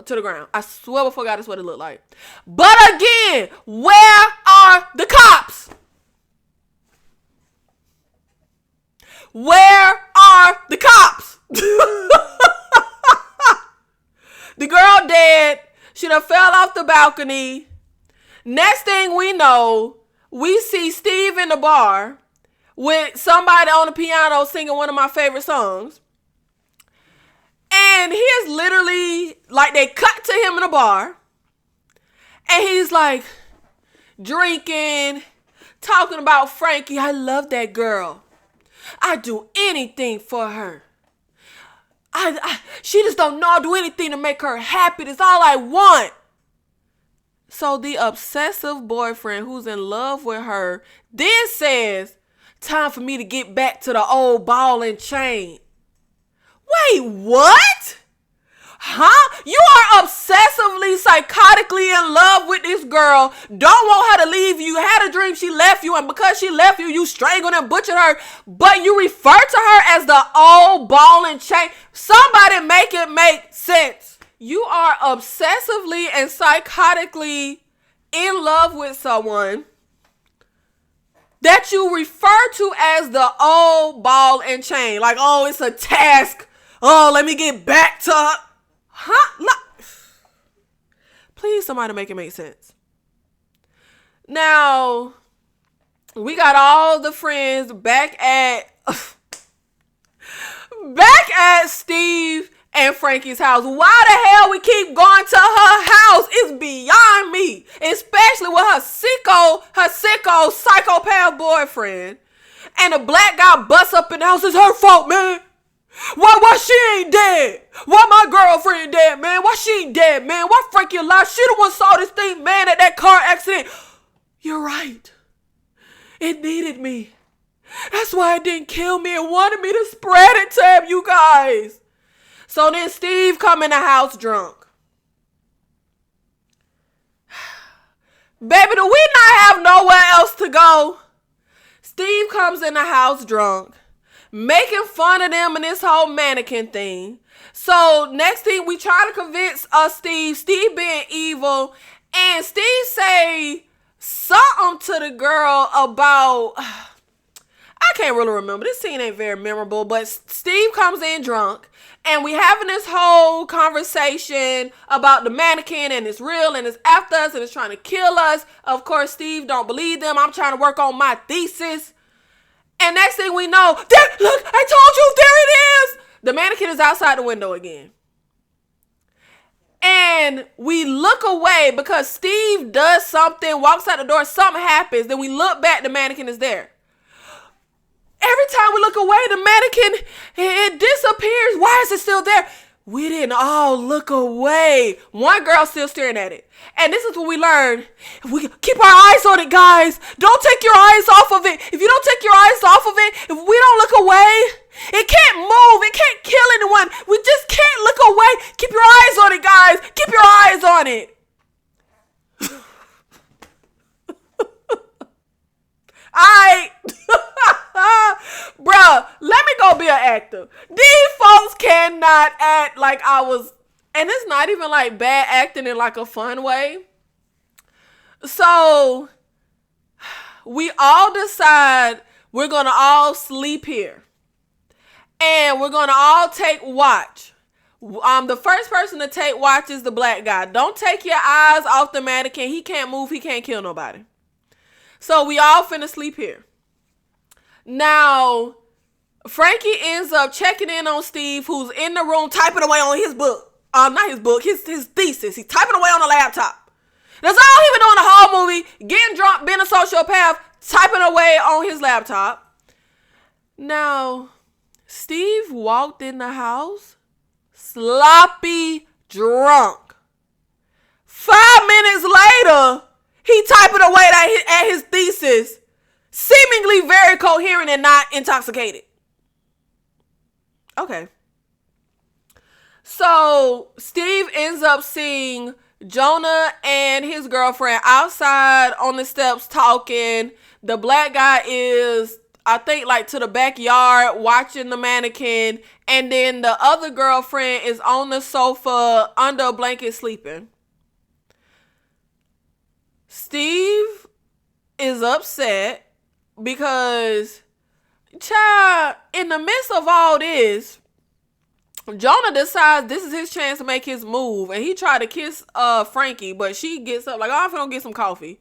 to the ground. I swear before God, that's what it looked like. But again, where are the cops? Where are the cops? The girl dead. She done fell off the balcony. Next thing we know, we see Steve in the bar with somebody on the piano singing one of my favorite songs. And he is literally, like, they cut to him in the bar. And he's like drinking, talking about Frankie. I love that girl. I'd do anything for her. She just don't know I'll do anything to make her happy. That's all I want. So the obsessive boyfriend who's in love with her then says, time for me to get back to the old ball and chain. Wait, what? Huh? You are obsessively, psychotically in love with this girl. Don't want her to leave you. You had a dream she left you, and because she left you, you strangled and butchered her. But you refer to her as the old ball and chain. Somebody make it make sense. You are obsessively and psychotically in love with someone that you refer to as the old ball and chain. Like, oh, it's a task. Oh, let me get back to her. Please, somebody make it make sense. Now, we got all the friends back at Steve and Frankie's house. Why the hell we keep going to her house? It's beyond me. Especially with her sicko psychopath boyfriend. And the black guy busts up in the house. It's her fault, man. Why she ain't dead? Why my girlfriend dead, man? Why she ain't dead, man? Why Frankie alive? She the one saw this thing, man, at that car accident. You're right. It needed me. That's why it didn't kill me. It wanted me to spread it to you guys. So then Steve come in the house drunk. Baby, do we not have nowhere else to go? Steve comes in the house drunk, making fun of them and this whole mannequin thing. So next thing, we try to convince Steve being evil, and Steve say something to the girl about, I can't really remember. This scene ain't very memorable, but Steve comes in drunk, and we having this whole conversation about the mannequin, and it's real, and it's after us, and it's trying to kill us. Of course, Steve don't believe them. I'm trying to work on my thesis. And next thing we know, there, look, I told you, there it is. The mannequin is outside the window again. And we look away because Steve does something, walks out the door, something happens. Then we look back, the mannequin is there. Every time we look away, the mannequin, it disappears. Why is it still there? We didn't all look away. One girl still staring at it. And this is what we learned. If we keep our eyes on it, guys. Don't take your eyes off of it. If you don't take your eyes off of it, if we don't look away, it can't move. It can't kill anyone. We just can't look away. Keep your eyes on it, guys. Keep your eyes on it. Bruh, let me go be an actor. These folks cannot act like I was, and it's not even like bad acting in like a fun way. So we all decide we're gonna all sleep here, and we're gonna all take watch. The first person to take watch is the black guy. Don't take your eyes off the mannequin. He can't move. He can't kill nobody. So we all finna sleep here. Now, Frankie ends up checking in on Steve, who's in the room typing away on his book. Not his book, his thesis. He's typing away on the laptop. That's all he been doing the whole movie. Getting drunk, being a sociopath, typing away on his laptop. Now, Steve walked in the house, sloppy drunk. 5 minutes later, he typing away at his thesis, seemingly very coherent and not intoxicated. Okay. So Steve ends up seeing Jonah and his girlfriend outside on the steps talking. The black guy is, I think, like to the backyard watching the mannequin. And then the other girlfriend is on the sofa under a blanket sleeping. Steve is upset because, child, in the midst of all this, Jonah decides this is his chance to make his move, and he tried to kiss Frankie, but she gets up like, oh, I'm gonna get some coffee.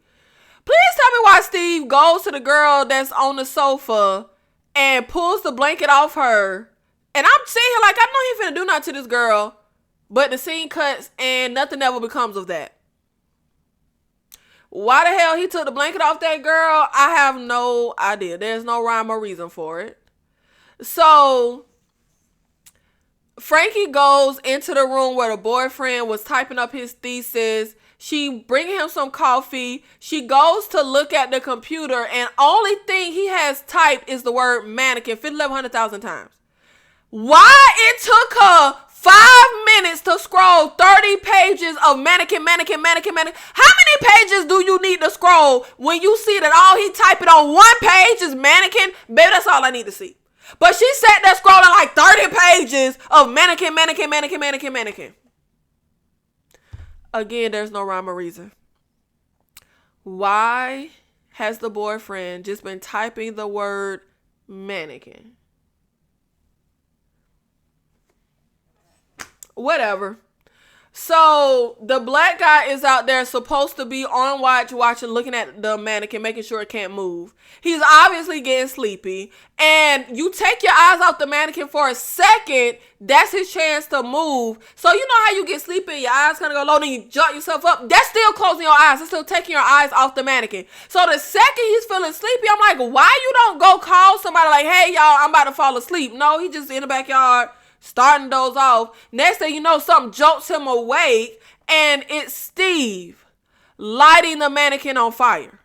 Please tell me why Steve goes to the girl that's on the sofa and pulls the blanket off her, and I'm sitting here like, I know he finna do nothing to this girl, but the scene cuts and nothing ever becomes of that. Why the hell he took the blanket off that girl, I have no idea. There's no rhyme or reason for it. So Frankie goes into the room where the boyfriend was typing up his thesis. She brings him some coffee. She goes to look at the computer, and only thing he has typed is the word mannequin 1,100,000 times. Why it took her 5 minutes to scroll 30 pages of mannequin. How many pages do you need to scroll when you see that all he typing on one page is mannequin? Baby, that's all I need to see. But she sat there scrolling like 30 pages of mannequin. Again, there's no rhyme or reason. Why has the boyfriend just been typing the word mannequin? Whatever. So the black guy is out there supposed to be on watch, watching, looking at the mannequin, making sure it can't move. He's obviously getting sleepy. And you take your eyes off the mannequin for a second, that's his chance to move. So you know how you get sleepy and your eyes kind of go low and you jump yourself up? That's still closing your eyes. It's still taking your eyes off the mannequin. So the second he's feeling sleepy, I'm like, why you don't go call somebody like, hey, y'all, I'm about to fall asleep? No, he just in the backyard, starting those off. Next thing you know, something jolts him awake, and it's Steve lighting the mannequin on fire.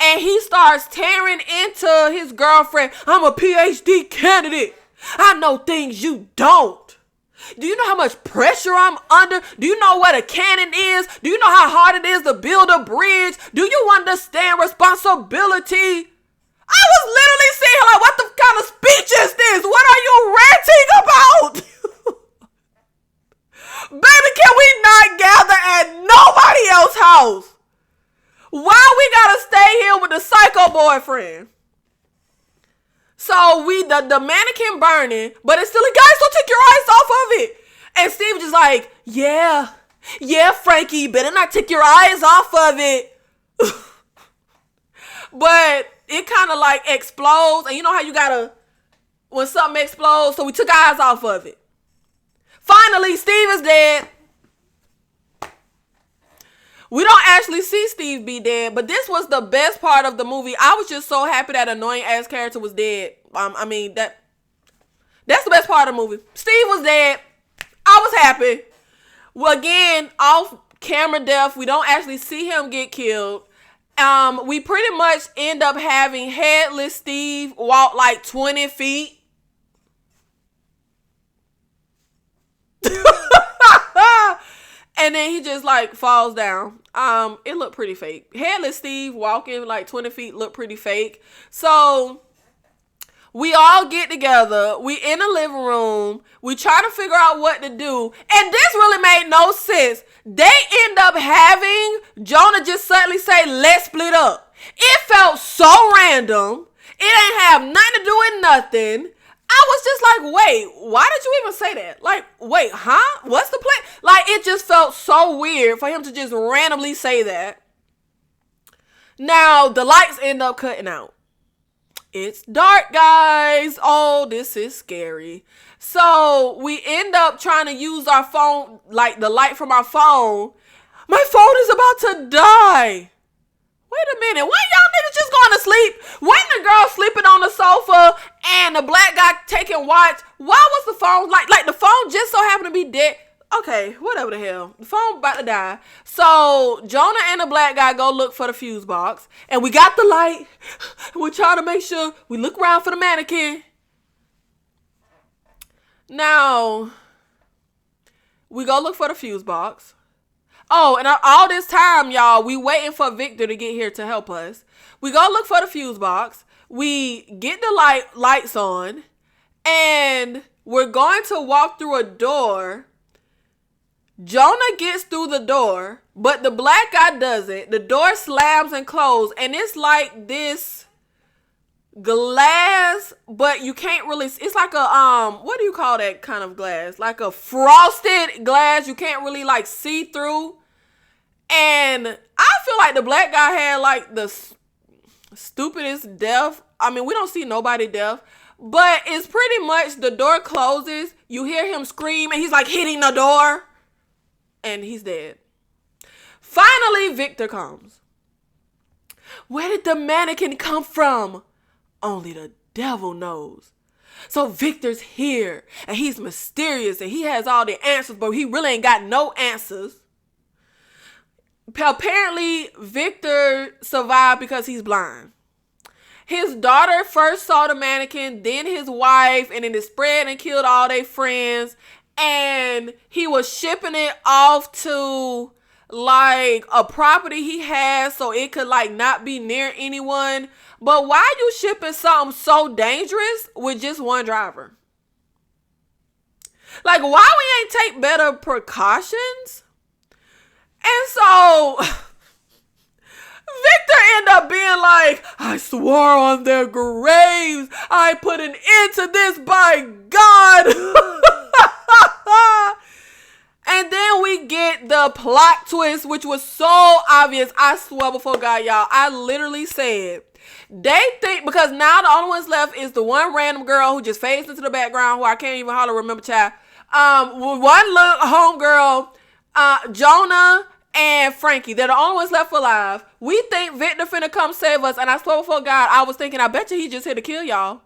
And he starts tearing into his girlfriend. I'm a PhD candidate. I know things you don't. Do you know how much pressure I'm under? Do you know what a cannon is? Do you know how hard it is to build a bridge? Do you understand responsibility? I was literally saying, like, what the kind of speech is this? What are you ranting about? Baby, can we not gather at nobody else's house? Why we gotta stay here with the psycho boyfriend? So the mannequin burning, but it's still like, guys, don't take your eyes off of it. And Steve just like, yeah, Frankie, you better not take your eyes off of it. But it kind of like explodes. And you know how you gotta, when something explodes, so we took eyes off of it. Finally, Steve is dead. We don't actually see Steve be dead, but this was the best part of the movie. I was just so happy that annoying ass character was dead. I mean, that's the best part of the movie. Steve was dead. I was happy. Well, again, off camera death. We don't actually see him get killed. We pretty much end up having headless Steve walk like 20 feet. And then he just like falls down. It looked pretty fake. Headless Steve walking like 20 feet looked pretty fake. So we all get together. We in the living room. We try to figure out what to do. And this really made no sense. They end up having Jonah just suddenly say, let's split up. It felt so random. It ain't have nothing to do with nothing. I was just like, wait, why did you even say that? Like, wait, huh? What's the plan? Like, it just felt so weird for him to just randomly say that. Now, the lights end up cutting out. It's dark, guys. Oh, this is scary. So, we end up trying to use our phone, like the light from our phone. My phone is about to die. Wait a minute, why y'all niggas just going to sleep? When the girl sleeping on the sofa and the black guy taking watch, why was the phone, like the phone just so happened to be dead? Okay, whatever the hell. The phone about to die. So Jonah and the black guy go look for the fuse box. And we got the light. We're trying to make sure we look around for the mannequin. Now, we go look for the fuse box. Oh, and all this time, y'all, we waiting for Victor to get here to help us. We go look for the fuse box. We get the lights on. And we're going to walk through a door. Jonah gets through the door, but the black guy doesn't. The door slams and closes. And it's like this glass, but you can't really, it's like a, what do you call that kind of glass? Like a frosted glass. You can't really like see through. And I feel like the black guy had like the stupidest death. I mean, we don't see nobody death, but it's pretty much the door closes. You hear him scream and he's like hitting the door and he's dead. Finally, Victor comes. Where did the mannequin come from? Only the devil knows. So Victor's here and he's mysterious and he has all the answers, but he really ain't got no answers. Apparently, Victor survived because he's blind. His daughter first saw the mannequin, then his wife, and then it spread and killed all their friends. And he was shipping it off to like a property he has so it could like not be near anyone. But why are you shipping something so dangerous with just one driver? Like, why we ain't take better precautions? And so Victor ended up being like, I swore on their graves, I put an end to this, by God. And then we get the plot twist, which was so obvious. I swear before God, y'all, I literally said, they think, because now the only ones left is the one random girl who just fades into the background, who I can't even hardly remember, child. One little homegirl, Jonah and Frankie. They're the only ones left alive. We think Victor finna come save us, and I swear before God, I was thinking, I bet you he just here to kill y'all.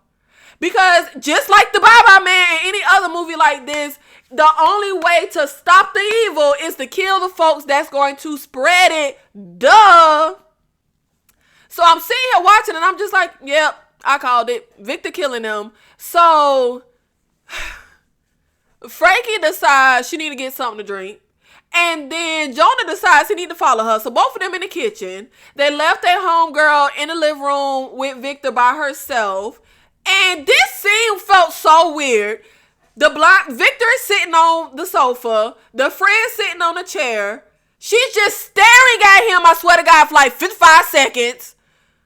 Because just like the Bye-Bye Man and any other movie like this, the only way to stop the evil is to kill the folks that's going to spread it. Duh. So I'm sitting here watching and I'm just like, yep, I called it. Victor killing them. So Frankie decides she need to get something to drink. And then Jonah decides he need to follow her. So both of them in the kitchen. They left their homegirl in the living room with Victor by herself. And this scene felt so weird. Victor is sitting on the sofa. The friend sitting on the chair. She's just staring at him, I swear to God, for like 55 seconds.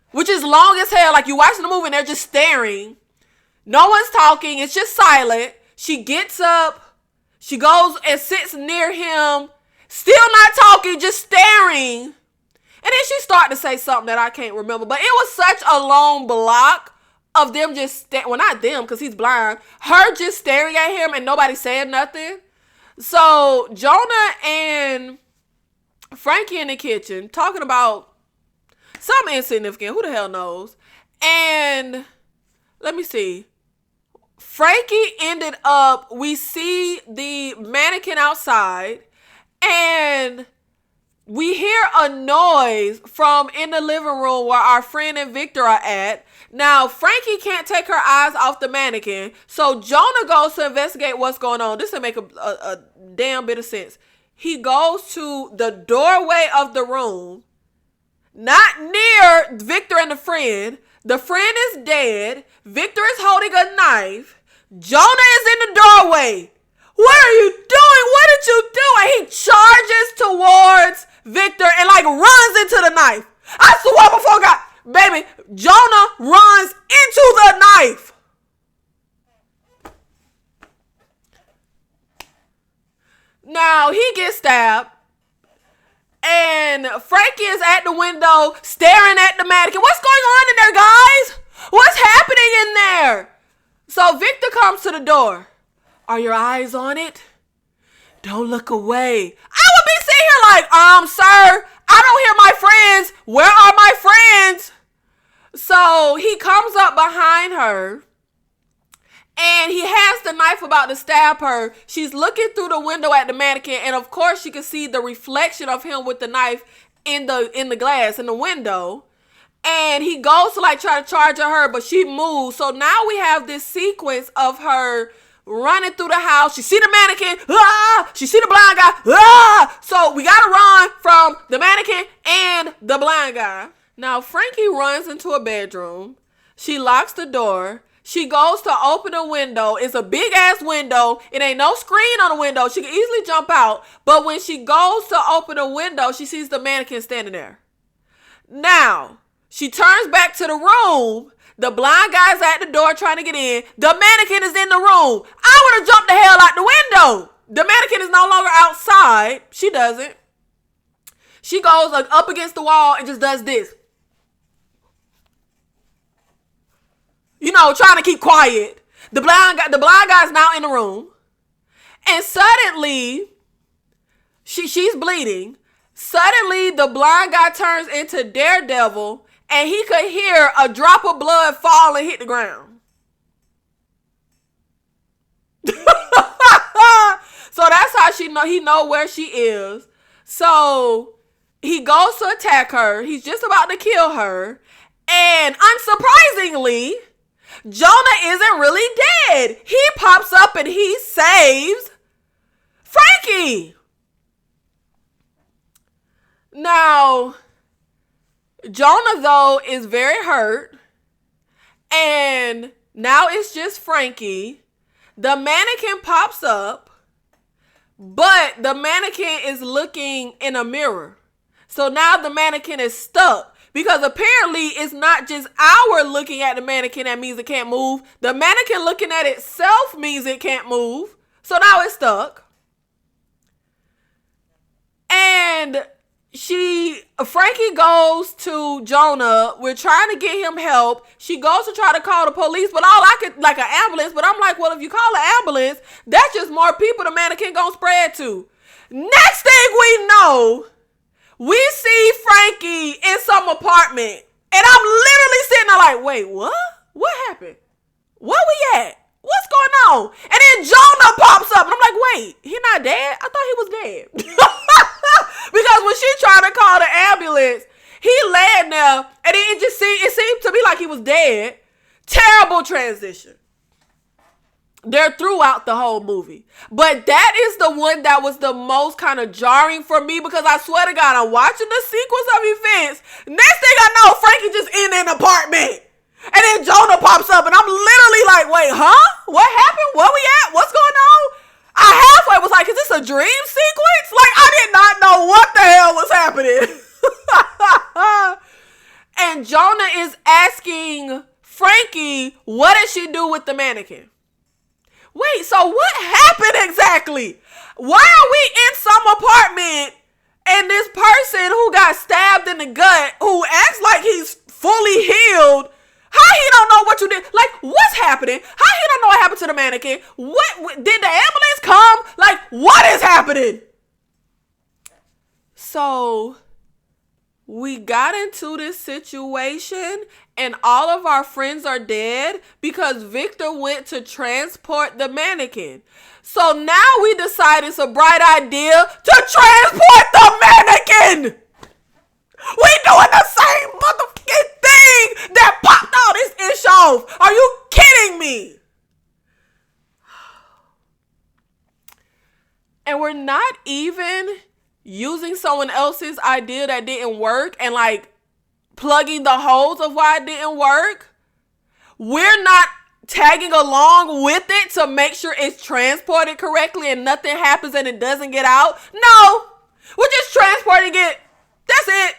Which is long as hell. Like, you watching the movie and they're just staring. No one's talking. It's just silent. She gets up. She goes and sits near him. Still not talking, just staring. And then she started to say something that I can't remember. But it was such a long block of them just well, not them, because he's blind. Her just staring at him and nobody saying nothing. So Jonah and Frankie in the kitchen talking about something insignificant. Who the hell knows? And let me see. Frankie ended up, we see the mannequin outside and we hear a noise from in the living room where our friend and Victor are at. Now, Frankie can't take her eyes off the mannequin. So Jonah goes to investigate what's going on. This doesn't make a damn bit of sense. He goes to the doorway of the room, not near Victor and the friend. The friend is dead. Victor is holding a knife. Jonah is in the doorway. What are you doing? What did you do? And he charges towards Victor and like runs into the knife. I swear before God, baby, Jonah runs into the knife. Now he gets stabbed. And Frankie is at the window staring at the mannequin. What's going on in there, guys? What's happening in there? So Victor comes to the door. Are your eyes on it? Don't look away. I would be sitting here like, sir, I don't hear my friends. Where are my friends? So he comes up behind her and he has the knife about to stab her. She's looking through the window at the mannequin, and of course she can see the reflection of him with the knife in the glass in the window. And he goes to like try to charge at her, but she moves. So now we have this sequence of her running through the house. She see the mannequin. She see the blind guy. So we gotta run from the mannequin and the blind guy. Now Frankie runs into a bedroom. She locks the door. She goes to open a window. It's a big ass window. It ain't no screen on the window. She can easily jump out. But when she goes to open a window, she sees the mannequin standing there. Now, she turns back to the room. The blind guy's at the door trying to get in. The mannequin is in the room. I would have jumped the hell out the window. The mannequin is no longer outside. She doesn't. She goes like up against the wall and just does this. You know, trying to keep quiet. The blind guy's now in the room. And suddenly, she's bleeding. Suddenly, the blind guy turns into Daredevil, and he could hear a drop of blood fall and hit the ground. So that's how he know where she is. So he goes to attack her. He's just about to kill her. And unsurprisingly, Jonah isn't really dead. He pops up and he saves Frankie. Now, Jonah, though, is very hurt. And now it's just Frankie. The mannequin pops up. But the mannequin is looking in a mirror. So now the mannequin is stuck. Because apparently it's not just our looking at the mannequin that means it can't move. The mannequin looking at itself means it can't move. So now it's stuck. And Frankie goes to Jonah. We're trying to get him help. She goes to try to call the police, but like an ambulance. But I'm like, well, if you call an ambulance, that's just more people the mannequin gonna spread to. Next thing we know, we see Frankie in some apartment. And I'm literally sitting there like, wait, what? What happened? Where we at? What's going on? And then Jonah pops up. And I'm like, wait, he not dead? I thought he was dead. Because when she tried to call the ambulance, he laid there. And it seemed to me like he was dead. Terrible transition. They're throughout the whole movie. But that is the one that was the most kind of jarring for me, because I swear to God, I'm watching the sequence of events. Next thing I know, Frankie just in an apartment. And then Jonah pops up and I'm literally like, wait, huh? What happened? Where we at? What's going on? I halfway was like, is this a dream sequence? Like, I did not know what the hell was happening. And Jonah is asking Frankie, what did she do with the mannequin? Wait, so what happened exactly? Why are we in some apartment and this person who got stabbed in the gut, who acts like he's fully healed, how he don't know what you did? Like, what's happening? How he don't know what happened to the mannequin? What did the ambulance come? Like, what is happening? So we got into this situation and all of our friends are dead because Victor went to transport the mannequin. So now we decide it's a bright idea to transport the mannequin. We doing the same motherfucking thing that popped all this ish off. Are you kidding me? And we're not even using someone else's idea that didn't work and like plugging the holes of why it didn't work. We're not tagging along with it to make sure it's transported correctly and nothing happens and it doesn't get out. No, we're just transporting it. That's it.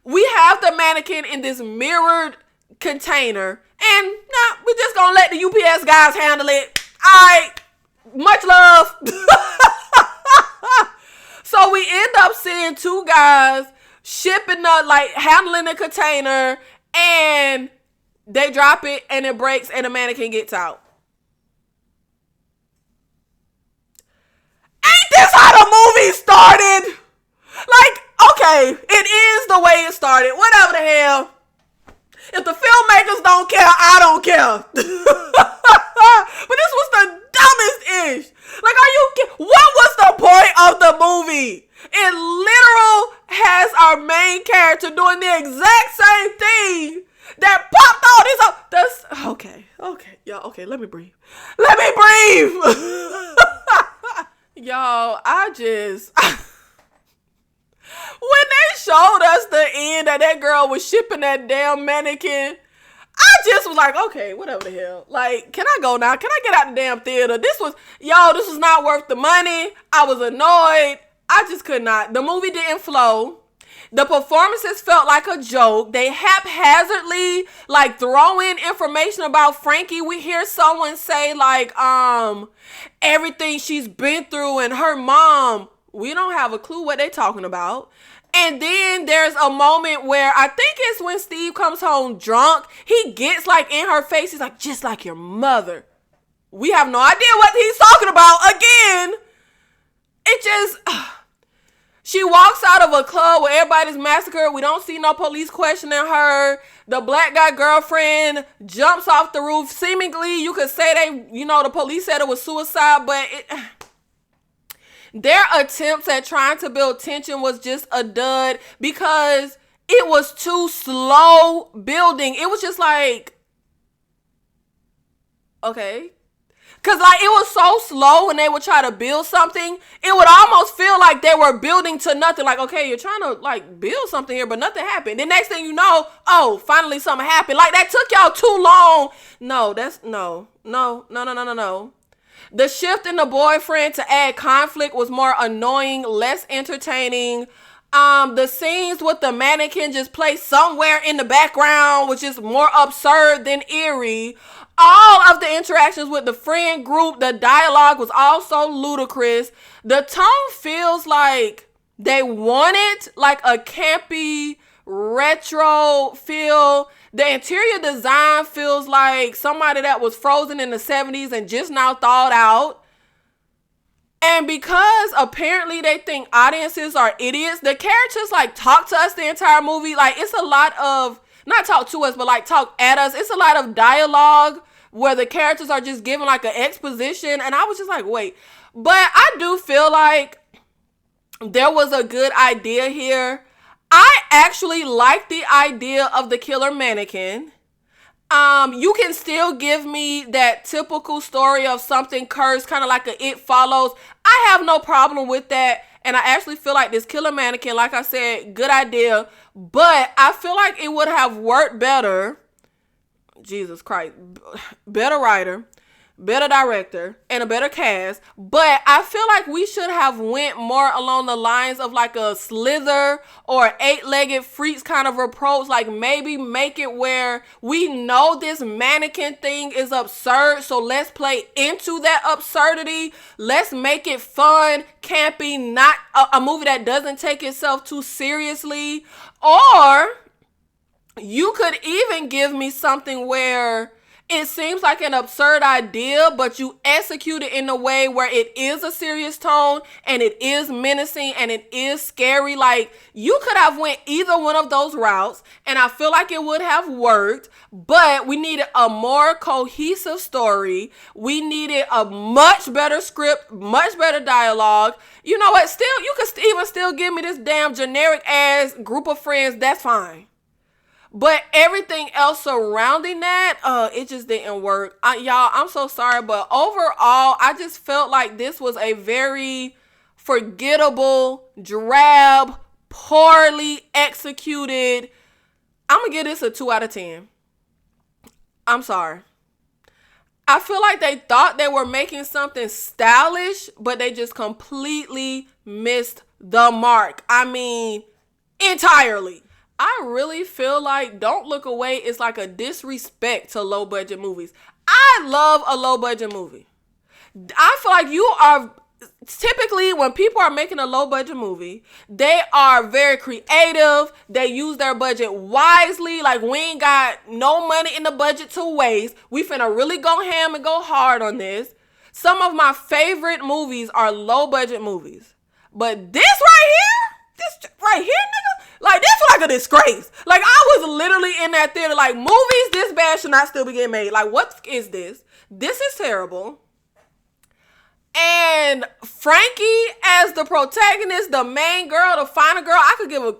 We have the mannequin in this mirrored container and we're just gonna let the UPS guys handle it. All right, much love. So we end up seeing two guys shipping handling the container, and they drop it and it breaks and the mannequin gets out. Ain't this how the movie started? Like, okay, it is the way it started. Whatever the hell. If the filmmakers don't care, I don't care. But this was the dumbest ish. Like, what was the point of the movie? It literal has our main character doing the exact same thing that popped all this up. That's okay. Y'all, okay, let me breathe. Y'all, when they showed us the end that girl was shipping that damn mannequin, I just was like, okay, whatever the hell. Like, can I go now? Can I get out the damn theater? This was not worth the money. I was annoyed. I just could not. The movie didn't flow. The performances felt like a joke. They haphazardly throw in information about Frankie. We hear someone say everything she's been through and her mom. We don't have a clue what they're talking about. And then there's a moment where I think it's when Steve comes home drunk. He gets in her face. He's like, just like your mother. We have no idea what he's talking about. Again, it just... She walks out of a club where everybody's massacred. We don't see no police questioning her. The black guy girlfriend jumps off the roof. Seemingly, you could say the police said it was suicide, but their attempts at trying to build tension was just a dud because it was too slow building. It was just okay. Because it was so slow when they would try to build something, it would almost feel like they were building to nothing. Okay, you're trying to build something here, but nothing happened. The next thing you know, oh, finally something happened. That took y'all too long. No, that's no. The shift in the boyfriend to add conflict was more annoying, less entertaining. The scenes with the mannequin just placed somewhere in the background, which is more absurd than eerie. All of the interactions with the friend group, the dialogue was also ludicrous. The tone feels like they wanted like a campy retro feel. The interior design feels like somebody that was frozen in the 70s and just now thawed out. And because apparently they think audiences are idiots, the characters like talk to us the entire movie. Like it's a lot of, not talk to us, but like talk at us. It's a lot of dialogue where the characters are just giving like an exposition. And I was just like, wait. But I do feel like there was a good idea here. I actually like the idea of the killer mannequin. You can still give me that typical story of something cursed, kind of like a It Follows. I have no problem with that. And I actually feel like this killer mannequin, like I said, good idea. But I feel like it would have worked better. Jesus Christ. Better writer, better director, and a better cast. But I feel like we should have went more along the lines of like a Slither or Eight-Legged Freaks kind of approach. Like maybe make it where we know this mannequin thing is absurd, so let's play into that absurdity. Let's make it fun, campy, not a movie that doesn't take itself too seriously. Or you could even give me something where it seems like an absurd idea, but you execute it in a way where it is a serious tone and it is menacing and it is scary. Like you could have went either one of those routes and I feel like it would have worked, but we needed a more cohesive story. We needed a much better script, much better dialogue. You know what? Still, you could even still give me this damn generic ass group of friends. That's fine. But everything else surrounding that, it just didn't work. Y'all, I'm so sorry. But overall, I just felt like this was a very forgettable, drab, poorly executed. I'm going to give this a 2 out of 10. I'm sorry. I feel like they thought they were making something stylish, but they just completely missed the mark. I mean, entirely. I really feel like Don't Look Away is like a disrespect to low budget movies. I love a low budget movie. I feel like you are typically, when people are making a low budget movie, they are very creative. They use their budget wisely. Like we ain't got no money in the budget to waste. We finna really go ham and go hard on this. Some of my favorite movies are low budget movies. But this right here, nigga, like this was like a disgrace. Like I was literally in that theater like, movies this bad should not still be getting made. Like what is this? This is terrible. And Frankie as the protagonist, the main girl, the final girl, I could give a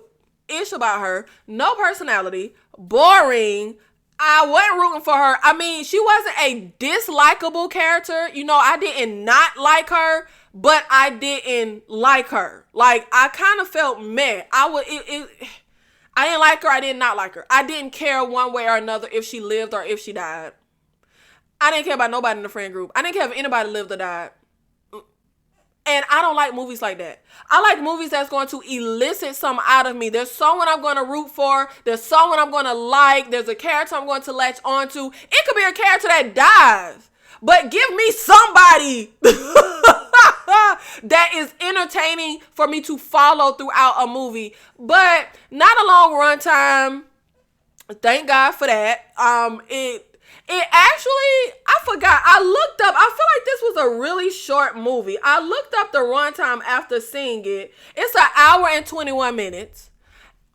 ish about her. No personality, boring. I wasn't rooting for her. I mean, she wasn't a dislikable character. You know, I didn't not like her, but I didn't like her. Like, I kind of felt meh. I didn't like her. I did not like her. I didn't care one way or another if she lived or if she died. I didn't care about nobody in the friend group. I didn't care if anybody lived or died. And I don't like movies like that. I like movies that's going to elicit something out of me. There's someone I'm going to root for. There's someone I'm going to like. There's a character I'm going to latch onto. It could be a character that dies. But give me somebody that is entertaining for me to follow throughout a movie. But not a long runtime. Thank God for that. It actually, I forgot. I looked up. I feel like this was a really short movie. I looked up the runtime after seeing it. It's an hour and 21 minutes.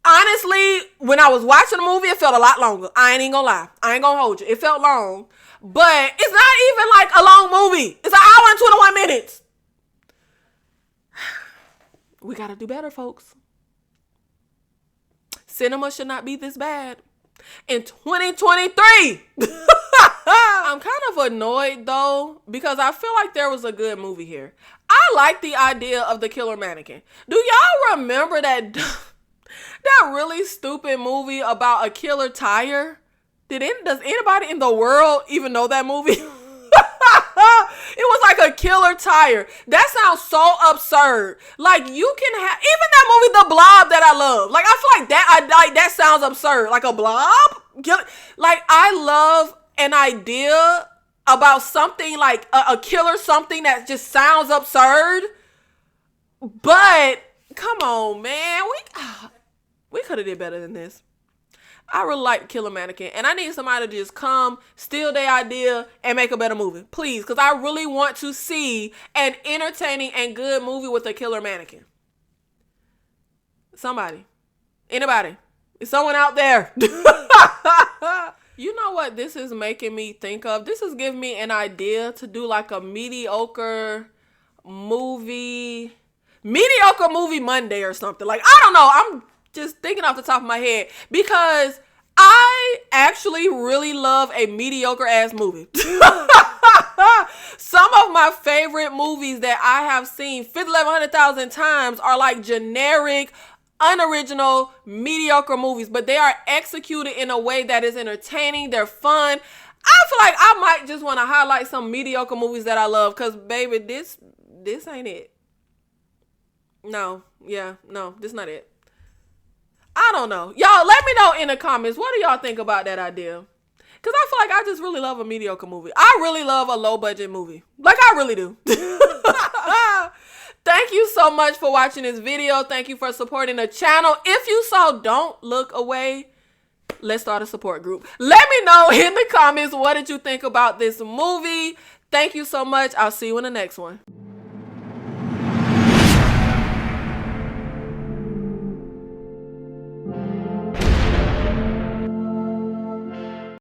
Honestly, when I was watching the movie, it felt a lot longer. I ain't even gonna lie. I ain't gonna hold you. It felt long. But it's not even like a long movie. It's an hour and 21 minutes. We gotta do better, folks. Cinema should not be this bad. In 2023. I'm kind of annoyed though, because I feel like there was a good movie here. I like the idea of the killer mannequin. Do y'all remember that really stupid movie about a killer tire? Does anybody in the world even know that movie? It was like a killer tire. That sounds so absurd. Like you can have even that movie The Blob that I love. Like I feel like that sounds absurd. Like a blob? Like I love an idea about something like a killer something that just sounds absurd. But come on, man. We could have did better than this. I really like Killer Mannequin, and I need somebody to just come, steal their idea, and make a better movie. Please, because I really want to see an entertaining and good movie with a killer mannequin. Somebody. Anybody. Is someone out there? You know what this is making me think of? This is giving me an idea to do like a mediocre movie Monday or something. Like, I don't know. I'm just thinking off the top of my head because I actually really love a mediocre ass movie. Some of my favorite movies that I have seen 1,100,000 times are like generic, unoriginal, mediocre movies, but they are executed in a way that is entertaining. They're fun. I feel like I might just want to highlight some mediocre movies that I love because, baby, this ain't it. No, this not it. I don't know. Y'all, let me know in the comments. What do y'all think about that idea? Because I feel like I just really love a mediocre movie. I really love a low-budget movie. Like, I really do. Thank you so much for watching this video. Thank you for supporting the channel. If you saw Don't Look Away, let's start a support group. Let me know in the comments what did you think about this movie. Thank you so much. I'll see you in the next one.